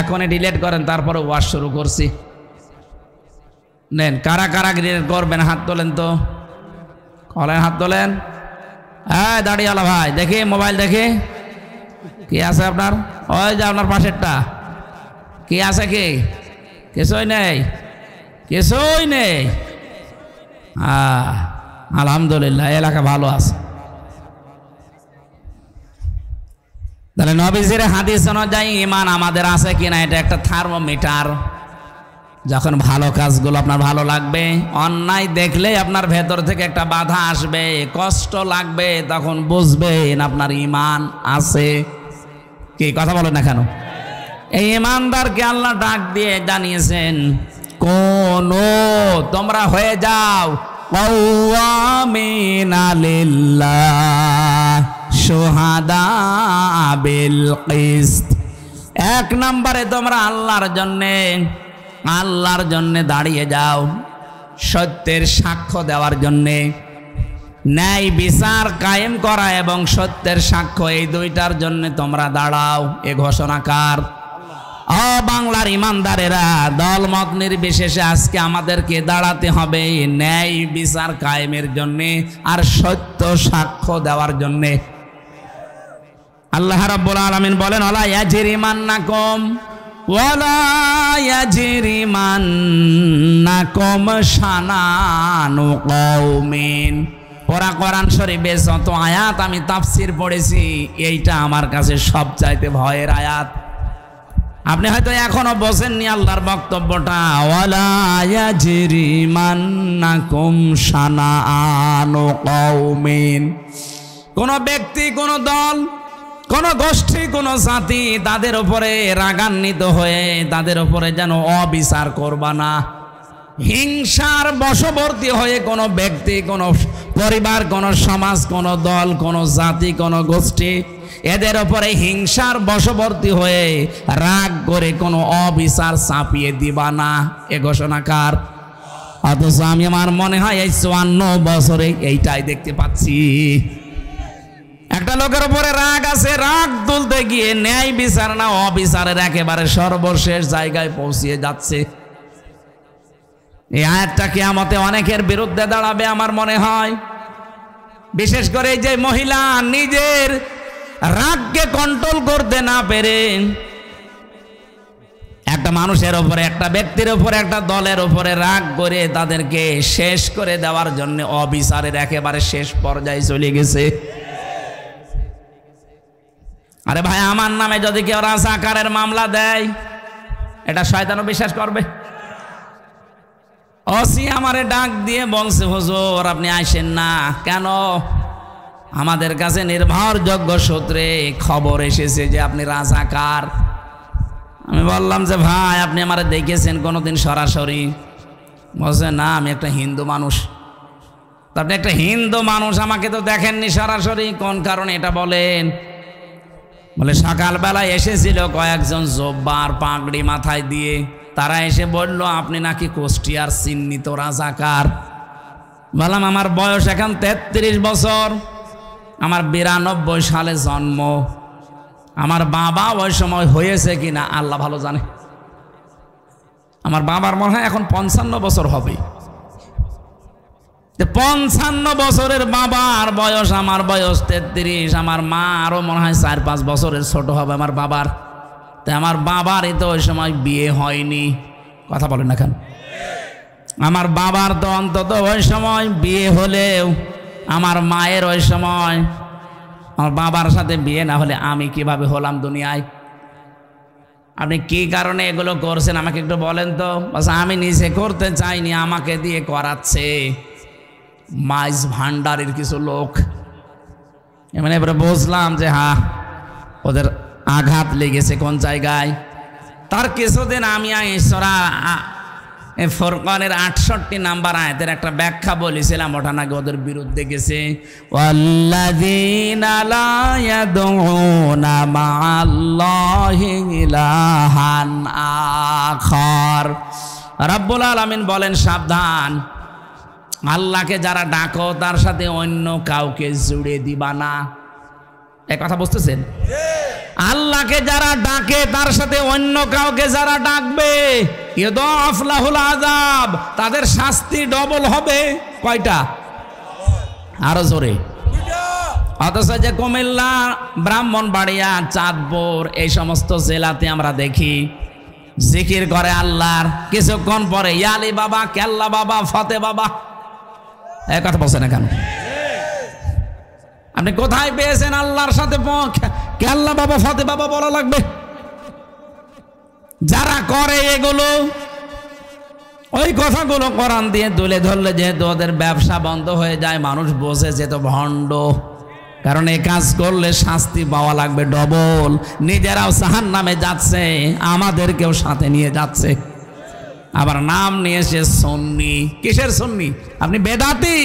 এখনই ডিলিট করেন, তারপরে ওয়াজ শুরু করছি। নেন, কারা কারা ডিলিট করবেন হাত তোলেন তো, কলেন, হাত তোলেন। হ্যাঁ, দাঁড়িয়েওয়ালা ভাই, দেখি মোবাইল, দেখি কি আছে আপনার। ওই যে আপনার পাশেরটা, কি আছে? কি কিছুই নেই, কিছুই নেই। আলহামদুলিল্লাহ, এলাকা ভালো আছে। তাহলে নবীজির হাদিস অনুযায়ী ঈমান আমাদের আছে কিনা, এটা একটা থার্মোমিটার। যখন ভালো কাজগুলো আপনার ভালো লাগবে, অন্যায় দেখলে আপনার ভেতর থেকে একটা বাধা আসবে, কষ্ট লাগবে, তখন বুঝবেন আপনার ঈমান আছে। কি কথা বলেন না কেন? এই ঈমানদারকে আল্লাহ ডাক দিয়ে জানিয়েছেন, কোন তোমরা হয়ে যাও কাওয়ামিনা লিল্লাহ শুহাদা বিল কিসত। এক নম্বরে তোমরা আল্লাহর জন্যে দাঁড়িয়ে যাও, সত্যের সাক্ষ্য দেওয়ার জন্যে। ন্যায় বিচার কায়েম করা এবং সত্যের সাক্ষ্য, এই দুইটার জন্য তোমরা দাঁড়াও। এ ঘোষণাকার বাংলার ইমানদারেরা, দলমত নির্বিশেষে আজকে আমাদেরকে দাঁড়াতে হবে ন্যায় বিচার কায়েমের জন্যে আর সত্য সাক্ষ্য দেওয়ার জন্যে। আল্লাহ রাব্বুল আলামিন বলেন, ওয়ালা ইয়াজরিমান্নাকুম শানানু কওমিন। পুরা কোরআন শরীফে যত আয়াত আমি তাফসীর পড়েছি, এইটা আমার কাছে সবচাইতে ভয়ের আয়াত। আপনি হয়তো এখনো বোঝেননি আল্লাহর বক্তব্যটা। ওয়ালা ইয়াজরিমান্নাকুম শানানু কওমিন। কোন ব্যক্তি, কোন দল, কোন গোষ্ঠী কোন জাতি তাদের উপরে রাগান্বিত হয়ে তাদের উপরে যেন অবিচার করবা না। হিংসার বশবর্তী হয়ে কোনো ব্যক্তি, কোনো পরিবার, কোনো সমাজ, কোনো দল, কোনো জাতি, কোনো গোষ্ঠী এদের উপরে হিংসার বশবর্তী হয়ে রাগ করে কোনো অবিচার চাপিয়ে দিবা না। এ ঘোষণা কার? অথচ আমি আমার মনে হয় এই 54 বছরে এইটাই দেখতে পাচ্ছি। একটা লোকের উপরে রাগ আছে, রাগ তুলতে গিয়ে ন্যায় বিচার না অবিচারের একেবারে সর্বশেষ জায়গায় পৌঁছিয়ে যাচ্ছে। এই আয়াতটা কিয়ামতে অনেকের বিরুদ্ধে দাঁড়াবে আমার মনে হয়। বিশেষ করে যে মহিলা নিজের রাগকে কন্ট্রোল করতে না পেরে একটা মানুষের উপরে, একটা ব্যক্তির উপরে, একটা দলের উপরে রাগ করে তাদেরকে শেষ করে দেওয়ার জন্য অবিচারের একেবারে শেষ পর্যায়ে চলে গেছে। আরে ভাই, আমার নামে যদি কেউ রাজাকারের মামলা দেয়, এটা শয়তানও বিশ্বাস করবে? ওসি আমারে ডাক দিয়ে বলছে, হুজুর আপনি আসেন না কেন? আমাদের কাছে নির্ভরযোগ্য সূত্রে খবর এসেছে যে আপনি রাজাকার। আমি বললাম যে ভাই আপনি আমারে দেখেছেন কোনোদিন সরাসরি? বলছে না, আমি একটা হিন্দু মানুষ। আপনি একটা হিন্দু মানুষ, আমাকে তো দেখেননি সরাসরি, কোন কারণে এটা বলেন? বলে সকালবেলায় এসেছিল কয়েকজন জব্বার পাগড়ি মাথায় দিয়ে, তারা এসে বলল আপনি নাকি কুষ্টিয়ার চিহ্নিত রাজাকার। বললাম আমার বয়স এখন 33 বছর, আমার 92 সালে জন্ম। আমার বাবা ওই সময় হয়েছে কিনা আল্লাহ ভালো জানে। আমার বাবার মনে হয় এখন 55 বছর হবে। 55 বছরের বাবার বয়স, আমার বয়স 33, আমার মা আরো মনে হয় 4-5 বছরের ছোট হবে আমার বাবার। তাই আমার বাবারই তো ওই সময় বিয়ে হয়নি। কথা বলেন না কেন? আমার বাবার তো অন্তত ওই সময় বিয়ে হলেও আমার মায়ের ওই সময়, আমার বাবার সাথে বিয়ে না হলে আমি কিভাবে হলাম দুনিয়ায়? আপনি কি কারণে এগুলো করছেন আমাকে একটু বলেন তো। আমি নিজে করতে চাইনি, আমাকে দিয়ে করাচ্ছে মাইজ ভান্ডারের কিছু লোক। মানে এবারে বুঝলাম যে হ্যাঁ ওদের আঘাত লেগেছে কোন জায়গায়। তার কিছুদিন আমি সূরা ফুরকানের 68 নাম্বার আয়াতের একটা ব্যাখ্যা বলেছিলাম, ওটা নাকি ওদের বিরুদ্ধে গেছে। ওয়াল্লাযীনা লা ইয়াদউনা মা'আল্লাহি ইলাহান আখার। রাব্বুল আলামিন বলেন সাবধান, আল্লাহকে যারা ডাকো তার সাথে অন্য কাউকে জুড়ে দিবা না। এই কথা বুঝতেছেন? আল্লাহকে যারা ডাকে তার সাথে অন্য কাউকে যারা ডাকবে ইউদাফ লাহুল আযাব, তাদের শাস্তি ডবল হবে। কয়টা? আরো জোরে। অথচ যে কুমিল্লা, ব্রাহ্মণবাড়িয়া, চাঁদপুর এই সমস্ত জেলাতে আমরা দেখি জিকির করে আল্লাহর, কিছুক্ষণ পরে ইয়ালি বাবা, কেল্লা বাবা, ফতে বাবা। এই কথা বলছেন না কেন? আপনি কোথায় পেয়েছেন আল্লাহর সাথে কেল্লা বাবা, ফতে বাবা বলা লাগবে? যারা করে এগুলো, ওই কথাগুলো কোরআন দিয়ে তুলে ধরলে যেহেতু ওদের ব্যবসা বন্ধ হয়ে যায়, মানুষ বোঝে যে তো ভণ্ড। কারণ এই কাজ করলে শাস্তি পাওয়া লাগবে ডবল। নিজেরাও জাহান্নামে যাচ্ছে, আমাদেরকেও সাথে নিয়ে যাচ্ছে। আবার নাম নিয়েছে সুন্নি। কিসের সুন্নি? আপনি বেদাতি।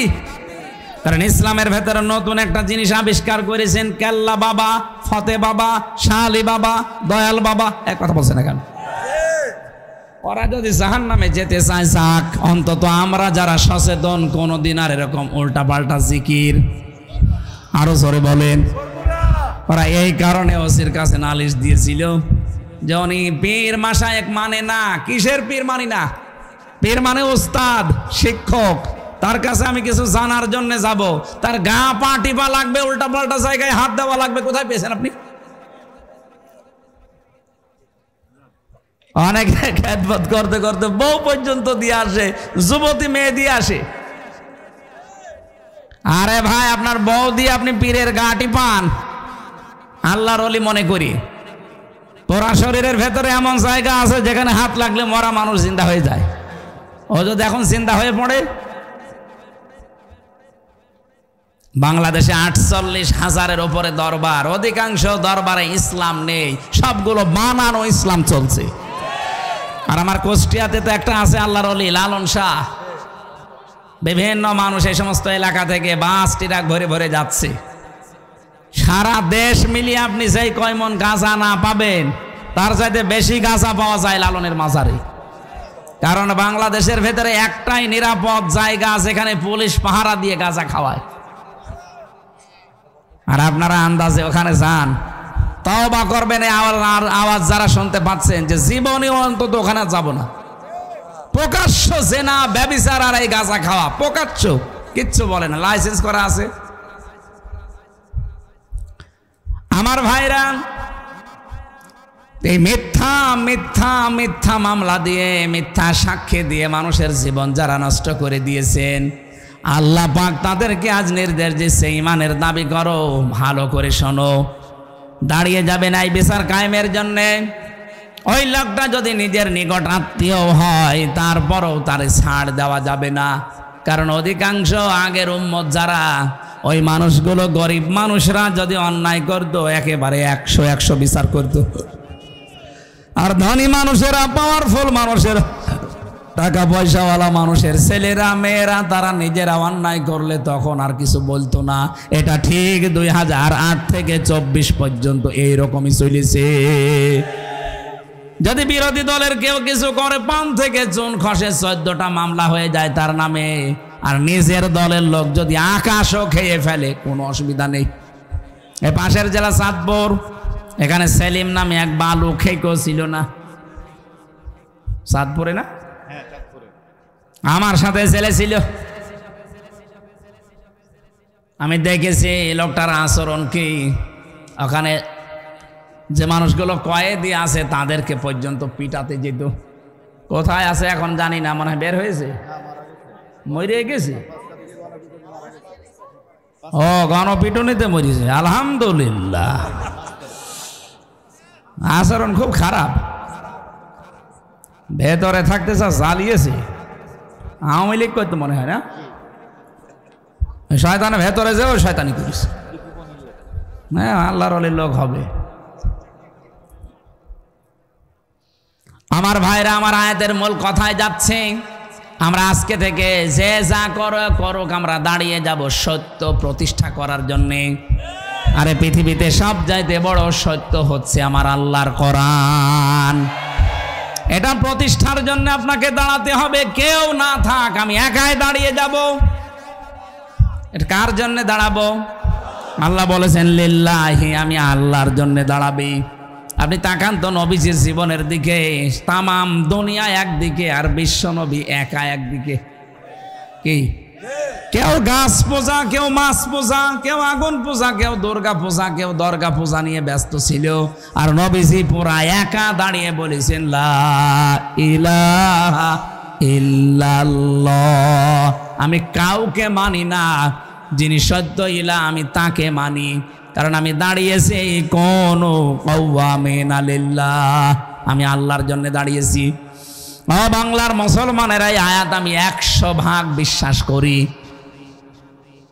কারণ ইসলামের ভেতরে নতুন একটা জিনিস আবিষ্কার করেছেন, কেল্লা বাবা, ফতে বাবা, শালি বাবা, দয়াল বাবা। এক কথা বলছেন না কেন? ওরা যদি জাহান্নামে যেতে চায় যাক, অন্তত আমরা যারা সচেতন কোনদিন আর এরকম উল্টা পাল্টা জিকির, আরো জোরে বলেন। ওরা এই কারণে ওসির কাছে নালিশ দিয়েছিল যে উনি পীর মাশায়েখ মানে না। কিসের পীর মানি না? পীর মানে ওস্তাদ, শিক্ষক। তার কাছে আমি কিছু জানার জন্য যাব, তার গা পা টিপা লাগবে, উল্টা পাল্টা জায়গায় হাত দেওয়া লাগবে। কোথায় পেয়েছেন আপনি? অনেকে খেদমত করতে করতে বউ পর্যন্ত দিয়ে আসে, যুবতী মেয়ে দিয়ে আসে। আরে ভাই, আপনার বউ দিয়ে আপনি পীরের গা টিপান? আল্লাহর ওলি মনে করি। তোরা শরীরের ভেতরে এমন জায়গা আছে যেখানে হাত লাগলে মরা মানুষ জিন্দা হয়ে যায়। ও যদি এখন জিন্দা হয়ে পড়ে, বাংলাদেশে 48,000-এর উপরে দরবার, অধিকাংশ দরবারে ইসলাম নেই, সবগুলো বানানো ইসলাম চলছে। আর আমার কুষ্টিয়াতে তো একটা আছে আল্লাহর ওলি লালন শাহ, বিভিন্ন মানুষ এই সমস্ত এলাকা থেকে বাস ট্রাক ভরে ভরে যাচ্ছে। সারা দেশ মিলিয়ে আপনি যেই কয় মন গাঁজা না পাবেন, তার চাইতে বেশি গাঁজা পাওয়া যায় লালনের মাজারে। কারণ বাংলাদেশের ভেতরে একটাই নিরাপদ জায়গা যেখানে পুলিশ পাহারা দিয়ে গাঁজা খাওয়ায়। আর আপনারা আন্দাজে ওখানে যান, তওবা করবেন। আওয়াজ যারা শুনতে পাচ্ছেন যে জীবনেও অন্তত ওখানে যাব না। প্রকাশ্য জেনা, ব্যভিচার আর এই গাঁজা খাওয়া প্রকাশ্য, কিচ্ছু বলে না, লাইসেন্স করা আছে। আমার ভাইরা, এই মিথ্যা মিথ্যা মিথ্যা মামলা দিয়ে, মিথ্যা সাক্ষী দিয়ে মানুষের জীবন যারা নষ্ট করে দিয়েছেন, আল্লাহ পাক তাদেরকে আজ নির্দেশ দিচ্ছে, ঈমানের দাবি করো, ভালো করে শোনো। দাঁড়িয়ে যাবে না এই বিচার কায়েমের জন্যে। ওই লোকটা যদি নিজের নিকট আত্মীয় হয়, তারপরও তার ছাড় দেওয়া যাবে না। কারণ অধিকাংশ আগের উম্মত যারা, ওই মানুষগুলো গরিব মানুষরা যদি অন্যায় করতো, একেবারে 100 বিচার করতো। আর ধনী মানুষেরা, পাওয়ারফুল মানুষের, টাকা পয়সাওয়ালা মানুষের ছেলেরা মেয়েরা, তারা নিজেরা অন্যায় করলে তখন আর কিছু বলতো না। এটা ঠিক 2008 থেকে 24 পর্যন্ত এইরকমই চলেছে। যদি বিরোধী দলের কেউ কিছু করে, 5 থেকে জুন খসে 14টা মামলা হয়ে যায় তার নামে। আর নিজের দলের লোক যদি আকাশও খেয়ে ফেলে, কোনো অসুবিধা নেই। এ পাশের জেলা চাঁদপুর, এখানে সেলিম নামে এক বালু খেকেও ছিল না, চাঁদপুরে না, আমার সাথে ছেলে ছিল। আমি দেখেছি লোকটার আচরণ কি। ওখানে যে মানুষগুলো কয়েদি আছে তাদেরকে পর্যন্ত পিটাতে যেত। কোথায় আছে এখন জানি না, মনে হয় বের হয়েছে, মরে গেছে। ও, গণপিটুনিতে মরেছে, আলহামদুলিল্লাহ। আচরণ খুব খারাপ, ভেতরে থাকতে জ্বালিয়েছে। আওয়ামী লীগ করতে মনে হয় না, শয়তানের ভেতরে যেও শয়তানি করিস। হ্যাঁ, আল্লাহর ওলির লোক হবে। আমার ভাইরা, আমার আয়াতের মূল কথায় যাচ্ছে, আমরা আজকে থেকে যে যা করুক, আমরা দাঁড়িয়ে যাব সত্য প্রতিষ্ঠা করার জন্যে। আরে পৃথিবীতে সব চাইতে বড় সত্য হচ্ছে আমার আল্লাহর কোরআন। এটা প্রতিষ্ঠার জন্য আপনাকে দাঁড়াতে হবে। কেউ না থাক, আমি একাই দাঁড়িয়ে যাব। এটা কার জন্য দাঁড়াবো? আল্লাহ বলেছেন লিল্লাহি, আমি আল্লাহর জন্য দাঁড়াবি। আপনি তাকান তো নবীজির জীবনের দিকে, তামাম দুনিয়া একদিকে আর বিশ্ব নবী একা একদিকে। কি কেউ গাছ পূজা, কেউ মাছ পূজা, কেউ আগুন পূজা, কেউ দুর্গা পূজা, কেউ দরগা পূজা নিয়ে ব্যস্ত ছিল। আর নবীজি পুরা একা দাঁড়িয়ে বলেছেন লা ইলাহা ইল্লাল্লাহ, আমি কাউকে মানি না, যিনি সত্য ইলাহ আমি তাকে মানি। কারণ আমি দাঁড়িয়েছি কোন কওয়ামিনা লিল্লাহ, আমি আল্লাহর জন্য দাঁড়িয়েছি। বাংলার মুসলমানেরা এই আয়াত আমি 100% বিশ্বাস করি।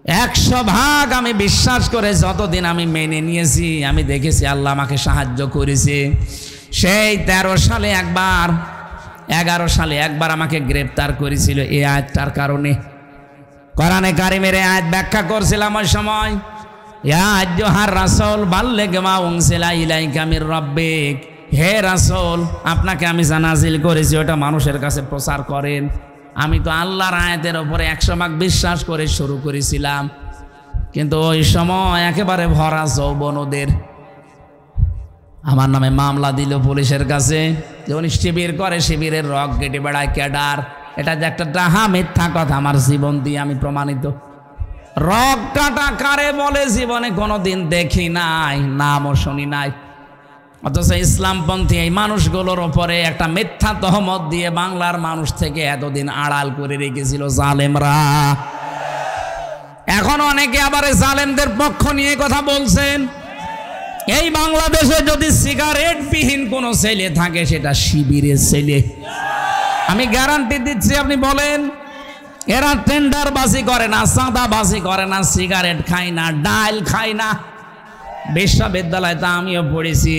100% আমি বিশ্বাস করে যতদিন আমি মেনে নিয়েছি, আমি দেখেছি আল্লাহ আমাকে সাহায্য করেছে। সেই 13 সালে একবার, 11 সালে একবার আমাকে গ্রেফতার করেছিল এই আয়াতটার কারণে। কোরআনে কারিমের আয়াত ব্যাখ্যা করছিলাম ওই সময়, ইয়া আইয়ুহার রাসূল বাল্লিগ মা উনজিলা ইলাইকা মির রাব্বিক, হে রাসূল আপনাকে আমি যা নাজিল করেছি ওটা মানুষের কাছে প্রচার করেন। আমি তো আল্লাহর আয়াতের উপরে 100% বিশ্বাস করে শুরু করেছিলাম, কিন্তু ওই সময় একেবারে ভরা যৌবন ওদের। আমার নামে মামলা দিল পুলিশের কাছে যে উনি শিবির করে, শিবিরের রক কেটে বেড়ায় ক্যাডার। এটা যে একটা ডাহা মিথ্যা কথা, আমার জীবন দিয়ে আমি প্রমাণিত। রক কাটা কারে বলে জীবনে কোনোদিন দেখি নাই, নামও শুনি নাই। অথচ ইসলামপন্থী এই মানুষগুলোর ওপরে একটা মিথ্যা তহমত দিয়ে বাংলার মানুষ থেকে এতদিন আড়াল করে রেখেছিল জালেমরা। এখন অনেকে আবার জালেমদের পক্ষ নিয়ে কথা বলছেন। এই বাংলাদেশে যদি সিগারেট বিহীন কোনো ছেলে থাকে, সেটা শিবিরের ছেলে। আমি গ্যারান্টি দিচ্ছি, আপনি বলেন এরা টেন্ডার বাজি করে না, চাঁদা বাজি করে না, সিগারেট খায় না, ডাল খায় না। বিশ্ববিদ্যালয়ে তা আমিও পড়েছি।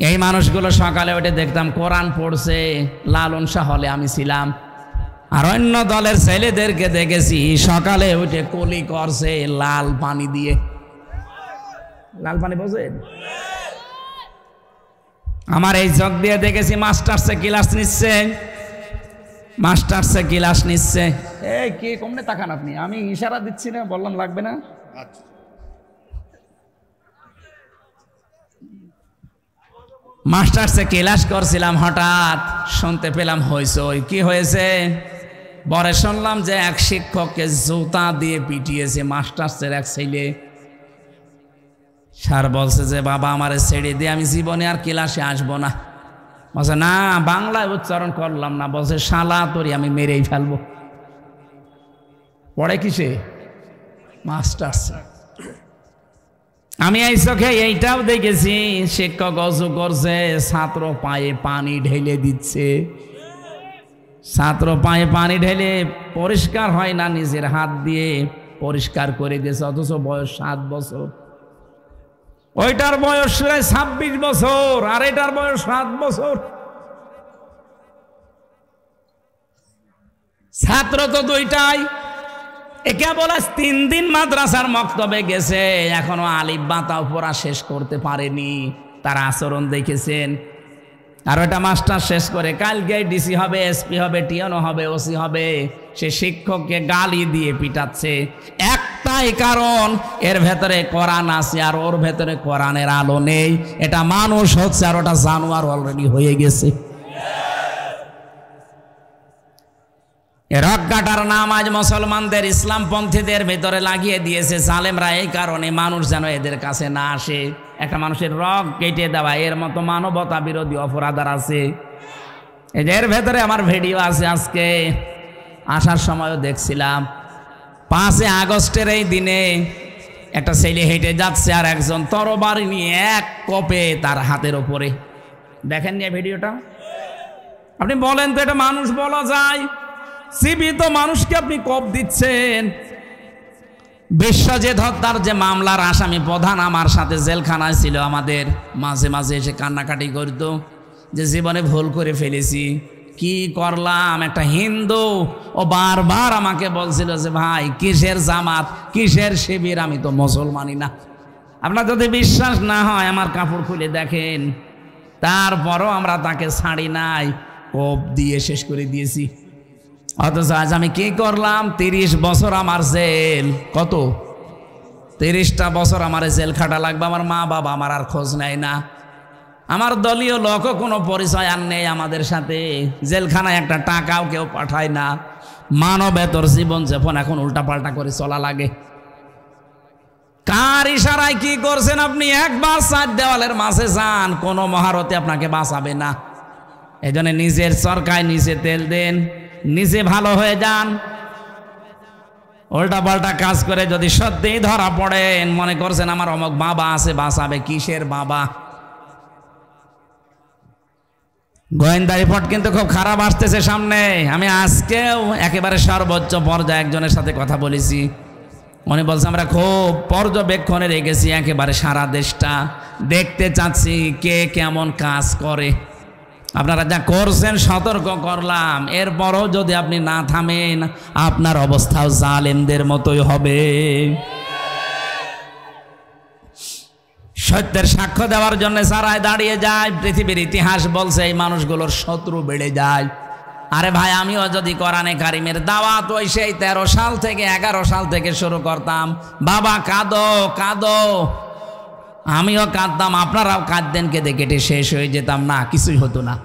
এই মানুষগুলো সকালে উঠে দেখতাম কোরআন পড়ছে, লালন শাহ হলে আমি ছিলাম। আর অন্য দলের ছেলেদেরকে দেখেছি সকালে উঠে কলি করছে লাল পানি দিয়ে। লাল পানি বোঝেন? আমার এই চোখ দিয়ে দেখেছি মাস্টার্সে ক্লাস নিচ্ছে, মাস্টার্সে ক্লাস নিচ্ছে। এই কে কমনে তাকান আপনি? আমি ইশারা দিচ্ছি না, বললাম লাগবে না। মাস্টার্সে ক্লাস করছিলাম, হঠাৎ শুনতে পেলাম হইচই। কি হয়েছে? পরে শুনলাম যে এক শিক্ষককে জুতা দিয়ে পিটিয়েছে মাস্টার্সের এক ছেলে। স্যার বলছে যে বাবা আমারে ছেড়ে দিয়ে আমি জীবনে আর ক্লাসে আসবো না। বলছে না, বাংলায় উচ্চারণ করলাম না। বলছে শালা তোরি আমি মেরেই ফেলবো। পড়ে কিসে? মাস্টার্সে। আমি এই চোখে এইটাও দেখেছি, শিক্ষক অজু করছে, ছাত্র পায়ে পানি ঢেলে দিচ্ছে। ছাত্র পায়ে পানি ঢেলে পরিষ্কার হয় না, নিজের হাত দিয়ে পরিষ্কার করে দিয়েছে, অথচ বয়স 7 বছর। ওইটার বয়স 26 বছর আর এটার বয়স 7 বছর। ছাত্র তো দুইটাই। একে বলে 3 দিন মাদ্রাসার মক্তবে গেছে, এখনো আলিফ বাতাও পড়া শেষ করতে পারেনি। তার আচরণ দেখেছেন। আর ওটা মাস্টার শেষ করে কালকে ডিসি হবে, এসপি হবে, টিএনও হবে, ওসি হবে। সে শিক্ষককে গালি দিয়ে পিটাচ্ছে। একটাই কারণ, এর ভেতরে কোরআন আছে আর ওর ভেতরে কোরআনের আলো নেই। এটা মানুষ হচ্ছে আর ওটা জানোয়ার অলরেডি হয়ে গেছে। রক কাটার নাম আজ মুসলমানদের, ইসলামপন্থীদের ভেতরে লাগিয়ে দিয়েছে জালেমরা। এই কারণে মানুষ যেন এদের কাছে না আসে। একটা মানুষের রক কেটে দেওয়া, এর মতো মানবতা বিরোধী অপরাধ আছে। এর ভেতরে আমার ভিডিও আছে। আজকে আসার সময়ও দেখছিলাম। 5 আগস্টের এই দিনে একটা ছেলে হেঁটে যাচ্ছে আর একজন তরবারি নিয়ে এক কোপে তার হাতের ওপরে। দেখেন নিয়ে ভিডিওটা? আপনি বলেন তো এটা মানুষ বলা যায়? জীবিত মানুষকে আপনি কোপ দিচ্ছেন। বিশ্বজিৎ হত্যার যে মামলার আসামি প্রধান আমার সাথে জেলখানায় ছিল, আমাদের মাঝে মাঝে এসে কান্নাকাটি করত যে জীবনে ভুল করে ফেলেছি, কি করলাম। একটা হিন্দু ও বারবার আমাকে বলছিল যে ভাই কিসের জামাত, কিসের শিবির, আমি তো মুসলমানই না। আপনার যদি বিশ্বাস না হয় আমার কাপড় খুলে দেখেন। তারপরও আমরা তাকে ছাড়ি নাই, কোপ দিয়ে শেষ করে দিয়েছি। অথচ আজ আমি কি করলাম? 30 বছর আমার জেল। কত? 30টা বছর আমার জেল খাটা লাগবে। আমার মা বাবা আমার আর খোঁজ নেয় না। আমার দলীয় লোকও কোনো পরিচয় আর নেই আমাদের সাথে। জেলখানায় একটা টাকাও কেউ পাঠায় না। মানবেতর জীবন যাপন এখন উল্টাপাল্টা করে চলা লাগে। কার ইশারায় কি করছেন আপনি? একবার 4 দেওয়ালের মাঝে যান, কোনো মহারথী আপনাকে বাঁচাবে না। এই জন্য নিজের চরকায় নিজে তেল দেন, নিজে ভালো হয়ে যান। উল্টা পাল্টা কাজ করে যদি সত্যিই ধরা পড়েন, মনে করছেন আমার অমুক বাবা আছে বাঁচাবে, কিসের বাবা? গোয়েন্দা রিপোর্ট কিন্তু খুব খারাপ আসতেছে সামনে। আমি আজকেও একেবারে সর্বোচ্চ পর্যায়ে একজনের সাথে কথা বলেছি। উনি বলছে আমরা খুব পর্যবেক্ষণে রেখেছি একেবারে সারা দেশটা, দেখতে চাচ্ছি কে কেমন কাজ করে। আপনারা যা করছেন সতর্ক করলাম, এরপরও যদি আপনি না থামেন আপনার অবস্থাও জালেমদের মতোই হবে। সত্যের সাক্ষ্য দেওয়ার জন্য সারায় দাঁড়িয়ে যায়। পৃথিবীর ইতিহাস বলছে এই মানুষগুলোর শত্রু বেড়ে যায়। আরে ভাই, আমিও যদি কোরআনে কারিমের দাওয়াত ওই সেই 13 সাল থেকে 11 সাল থেকে শুরু করতাম, বাবা কাঁদো কাঁদো, আমিও কাঁদতাম, আপনারাও কাঁদতেন, কেঁদে কেটে শেষ হয়ে যেতাম না, কিছুই হতো না।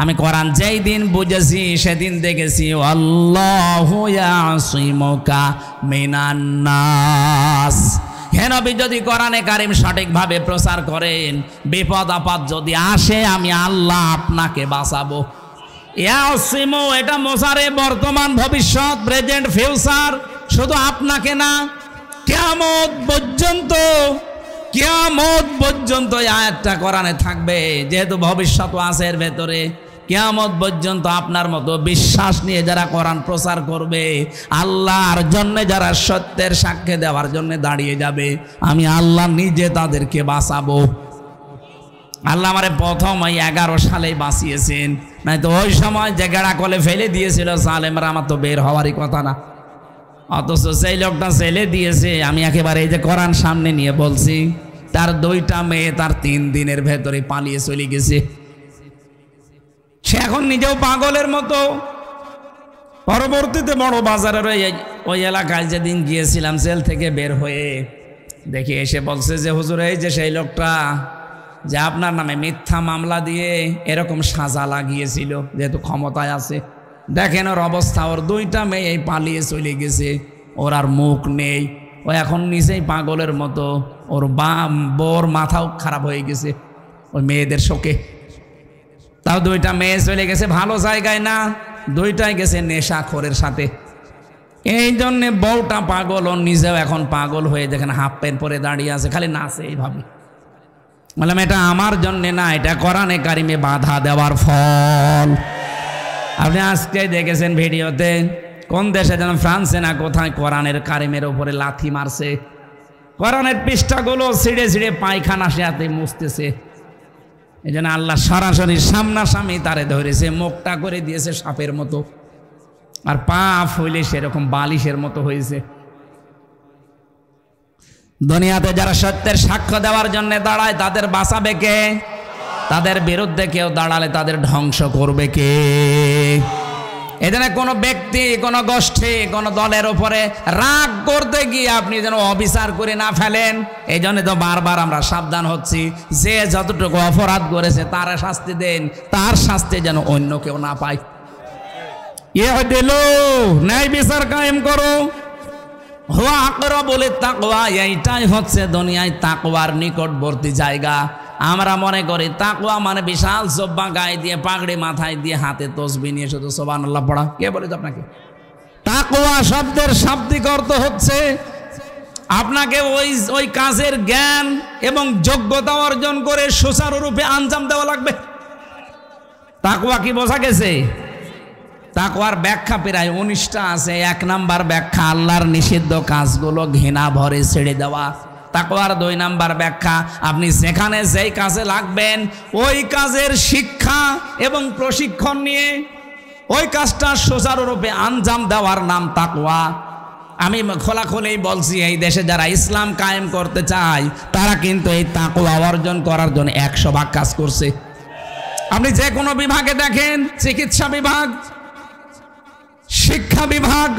আমি কোরআন যেই দিন বুঝেছি সেদিন দেখেছি আল্লাহু ইয়াসিমুকা মিনান নাস। হে নবী, যদি কোরআনে কারিম সঠিকভাবে প্রচার করেন, বিপদ আপদ যদি আসে আমি আল্লাহ আপনাকে বাঁচাবো। ইয়াসিমু এটা মোসারে, বর্তমান ভবিষ্যৎ, প্রেজেন্ট ফিউচার, শুধু আপনাকে না, কিয়ামত পর্যন্ত। কিয়ামত পর্যন্ত এই আয়াতটা কোরআনে থাকবে, যেহেতু ভবিষ্যৎ আছে এর ভেতরে। কিয়ামত পর্যন্ত আপনার মতো বিশ্বাস নিয়ে যারা কোরআন প্রচার করবে, আল্লাহর জন্য যারা সত্যের সাক্ষ্য দেওয়ার জন্য দাঁড়িয়ে যাবে, আমি আল্লাহ নিজে তাদেরকে বাঁচাবো। আল্লাহ আমারে প্রথম ওই 11 সালেই বাঁচিয়েছেন, নাই তো ওই সময় যে গেড়া কলে ফেলে দিয়েছিল জালেমরা, আমার তো বের হওয়ারই কথা না। অথচ সেই লোকটা ছেলে দিয়েছে। আমি একেবারে এই যে কোরআন সামনে নিয়ে বলছি, তার 2টা মেয়ে তার 3 দিনের ভেতরে পালিয়ে চলে গেছে। সে এখন নিজেও পাগলের মতো। পরবর্তীতে বড় বাজারের ওই এলাকায় যেদিন গিয়েছিলাম জেল থেকে বের হয়ে, দেখি এসে বলছে যে হুজুর, এই যে সেই লোকটা যে আপনার নামে মিথ্যা মামলা দিয়ে এরকম সাজা লাগিয়েছিল, যেহেতু ক্ষমতায় আছে, দেখেন ওর অবস্থা, ওর 2টা মেয়ে পালিয়ে চলে গেছে, ওর আর মুখ নেই, ও এখন নিজেই পাগলের মতো, ওর বোর মাথাও খারাপ হয়ে গেছে ওই মেয়েদের শোকে। তাও 2টা মেয়ে চলে গেছে ভালো জায়গায় না, 2টাই গেছে নেশাখোরের সাথে। এই জন্যে বউটা পাগল, ও নিজেও এখন পাগল হয়ে দেখেন হাফ প্যান্ট পরে দাঁড়িয়ে আছে, খালি নাচে এইভাবে। বললাম এটা আমার জন্যে না, এটা কোরআনে কারিমে বাধা দেওয়ার ফল। আপনি আজকে দেখেছেন ভিডিওতে কোন দেশে যেন ফ্রান্সে না কোথায় কোরআনের কারিমের উপরে লাথি মারছে, কোরআনের পৃষ্ঠাগুলো ছিঁড়ে ছিঁড়ে পায়খানা সে হাতে মুছতেছে। এই জন্য আল্লাহ সরাসরি সামনাসামনি তারে ধরেছে, মুখটা করে দিয়েছে সাপের মতো, আর পা ফুলে সেরকম বালিশের মতো হয়েছে। দুনিয়াতে যারা সত্যের সাক্ষ্য দেওয়ার জন্য দাঁড়ায় তাদের বাঁচাবে কে? তাদের বিরুদ্ধে কেউ দাঁড়ালে তাদের ধ্বংস করবে কে? এখানে কোনো ব্যক্তি, কোনো গোষ্ঠী, কোনো দলের উপরে রাগ করতে গিয়ে আপনি যেন অবিচার করে না ফেলেন। এই জন্য তো বারবার আমরা সাবধান হচ্ছি, যে যতটুকু অপরাধ করেছে তার শাস্তি দেন, তার শাস্তি যেন অন্য কেউ না পায়। দিল ন্যায় বিচার কায়েম করো, হুয়া আকরাবুল তাকওয়া, এইটাই হচ্ছে দুনিয়ায় তাকওয়ার নিকটবর্তী জায়গা। আমরা মনে করি তাকওয়া মানে বিশাল জব্বা গায়ে দিয়ে, পাগড়ি মাথায় দিয়ে, হাতে তসবিহ নিয়ে শুধু সুবহানাল্লাহ পড়া। কে বলে তো আপনাকে? তাকওয়া শব্দের শাব্দিক অর্থ হচ্ছে আপনাকে ওই কাজের জ্ঞান এবং যোগ্যতা অর্জন করে সুচারুরূপে আঞ্জাম দেওয়া লাগবে। তাকওয়া কি বোঝা গেছে? তাকওয়ার ব্যাখ্যা প্রায় 19টা আছে। 1 নাম্বার ব্যাখ্যা আল্লাহর নিষিদ্ধ কাজগুলো ঘৃণা ভরে ছেড়ে দেওয়া। তাকওয়ার 2 নাম্বার ব্যাখ্যা আপনি যেখানে যেই কাজে লাগবেন ওই কাজের শিক্ষা এবং প্রশিক্ষণ নিয়ে ওই কাজটা সুচারুরূপে আঞ্জাম দেওয়ার নাম তাকওয়া। আমি খোলাখুলি বলছি, এই দেশে যারা ইসলাম কায়েম করতে চায় তারা কিন্তু এই তাকওয়া অর্জন করার জন্য 100 ভাগ কাজ করছে। আপনি যে কোনো বিভাগে দেখেন, চিকিৎসা বিভাগ, শিক্ষা বিভাগ,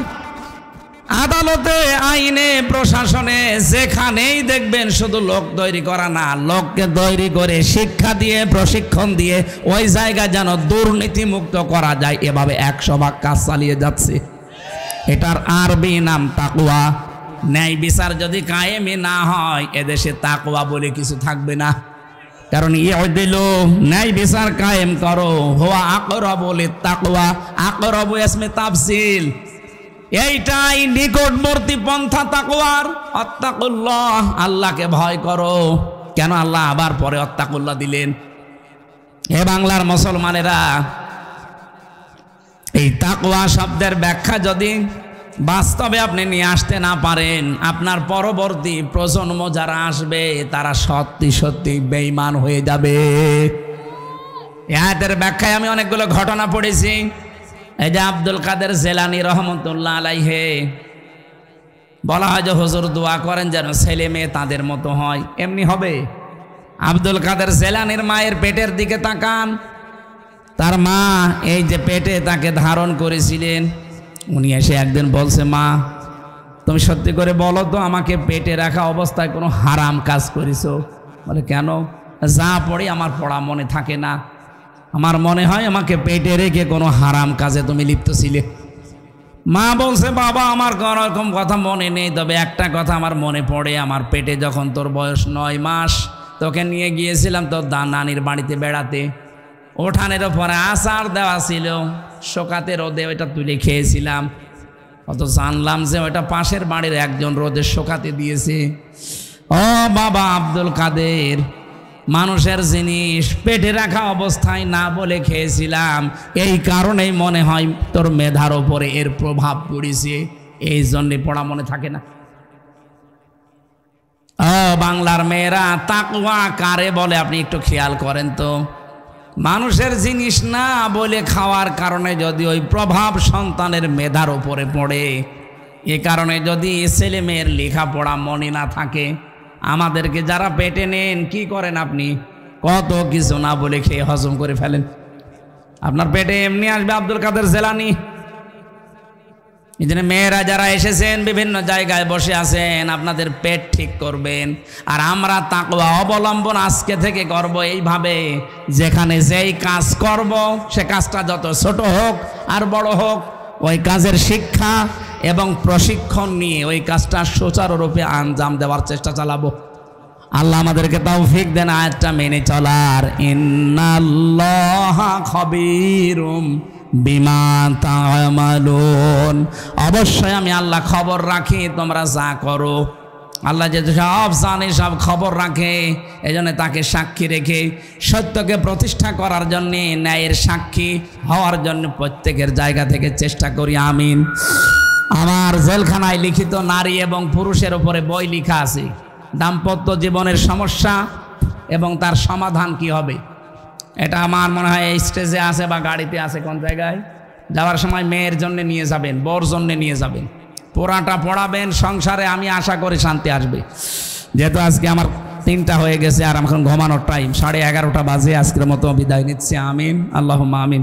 আদালতে, আইনে, প্রশাসনে, যেখানেই দেখবেন শুধু লোক তৈরি করা না, লোককে তৈরি করে শিক্ষা দিয়ে, প্রশিক্ষণ দিয়ে ওই জায়গা যেন দুর্নীতি মুক্ত করা যায়, এভাবে 100 ভাগ কাজ চালিয়ে যাচ্ছে। এটার আরবি নাম তাকওয়া। ন্যায় বিচার যদি কায়েমই না হয় এদেশে তাকওয়া বলে কিছু থাকবে না। কারণ ইউদিলু, ন্যায় বিচার কায়েম করো, হুয়া আকরাবুল তাকওয়া। আকরাবু ইসমে তাফসিল, এইটাই নিকটবর্তী পন্থা তাকওয়ার। আত্তাকুল্লাহ, আল্লাহকে ভয় করো। কেন আল্লাহ আবার পরে আত্তাকুল্লাহ দিলেন? হে বাংলার মুসলমানেরা, এই তাকওয়া শব্দের ব্যাখ্যা যদি বাস্তবে আপনি নিয়ে আসতে না পারেন, আপনার পরবর্তী প্রজন্ম যারা আসবে তারা সত্যি সত্যি বেঈমান হয়ে যাবে। এই আয়াতের ব্যাখ্যায় আমি অনেকগুলো ঘটনা পড়েছি। এই যে আব্দুল কাদের জেলানী রহমতুল্লাহ আলাইহে বলা হয় যে হুজুর দোয়া করেন যেন ছেলে মেয়ে তাদের মতো হয়, এমনি হবে। আব্দুল কাদের জেলানীর মায়ের পেটের দিকে তাকান, তার মা এই যে পেটে তাকে ধারণ করেছিলেন, উনি এসে একদিন বলছে, মা তুমি সত্যি করে বলো তো আমাকে পেটে রাখা অবস্থায় কোনো হারাম কাজ করেছো? বলে কেন? যা পড়ি আমার পড়া মনে থাকে না, আমার মনে হয় আমাকে পেটে রেখে কোনো হারাম কাজে তুমি লিপ্ত ছিলে। মা বলছে, বাবা আমার কোনো রকম কথা মনে নেই, তবে একটা কথা আমার মনে পড়ে, আমার পেটে যখন তোর বয়স 9 মাস তোকে নিয়ে গিয়েছিলাম তোর নানির বাড়িতে বেড়াতে, ওঠানের ওপরে আচার দেওয়া ছিল, শোকাতে রোদে ওইটা তুলে খেয়েছিলাম, অত জানলাম যে ওইটা পাশের বাড়ির একজন রোদে শোকাতে দিয়েছে। ও বাবা আব্দুল কাদের, মানুষের জিনিস পেটে রাখা অবস্থায় না বলে খেয়েছিলাম, এই কারণেই মনে হয় তোর মেধার ওপরে এর প্রভাব পড়েছে, এই জন্যে পড়া মনে থাকে না। ও বাংলার মেয়েরা, তাকওয়া কারে বলে আপনি একটু খেয়াল করেন তো। মানুষের জিনিস না বলে খাওয়ার কারণে যদি ওই প্রভাব সন্তানের মেধার উপরে পড়ে, এ কারণে যদি ছেলে মেয়ের লেখাপড়া মনে না থাকে, আমাদেরকে যারা পেটে নেন কি করেন আপনি? কত কিছু না বলে খেয়ে হজম করে ফেলেন। আপনার পেটে এমনি আসবে আব্দুল কাদের জেলানি। এই জন্য মেয়েরা যারা এসেছেন বিভিন্ন জায়গায় বসে আছেন, আপনাদের পেট ঠিক করবেন। আর আমরা তাকওয়া অবলম্বন আজকে থেকে করব এইভাবে, যেখানে যেই কাজ করব সে কাজটা যত ছোট হোক আর বড় হোক, ওই কাজের শিক্ষা এবং প্রশিক্ষণ নিয়ে ওই কাজটা সুচারুরূপে আঞ্জাম দেওয়ার চেষ্টা চালাবো। আল্লাহ আমাদেরকে তৌফিক দেন আয়াতটা মেনে চলার। ইন্নাল্লাহা খাবীরুম বিমা তা'মালুন। অবশ্যই আমি আল্লাহ খবর রাখি তোমরা যা করো। আল্লাহ যে সব জানে, সব খবর রাখে, এই জন্য তাকে সাক্ষী রেখে সত্যকে প্রতিষ্ঠা করার জন্যে, ন্যায়ের সাক্ষী হওয়ার জন্য প্রত্যেকের জায়গা থেকে চেষ্টা করি। আমিন। আমার জেলখানায় লিখিত নারী এবং পুরুষের উপরে বই লেখা আছে, দাম্পত্য জীবনের সমস্যা এবং তার সমাধান কি হবে। এটা আমার মনে হয় এই স্টেজে আছে বা গাড়িতে আছে, কোন জায়গায় যাওয়ার সময় মেয়ের জন্য নিয়ে যাবেন, বর জন্য নিয়ে যাবেন, পোড়াটা পড়াবেন। সংসারে আমি আশা করি শান্তি আসবে। যেহেতু আজকে আমার 3টা হয়ে গেছে আর এখন ঘুমানোর টাইম, 11:30 বাজে। আজকের মতো বিদায় নিচ্ছি। আমিন, আল্লাহুম্মা আমিন।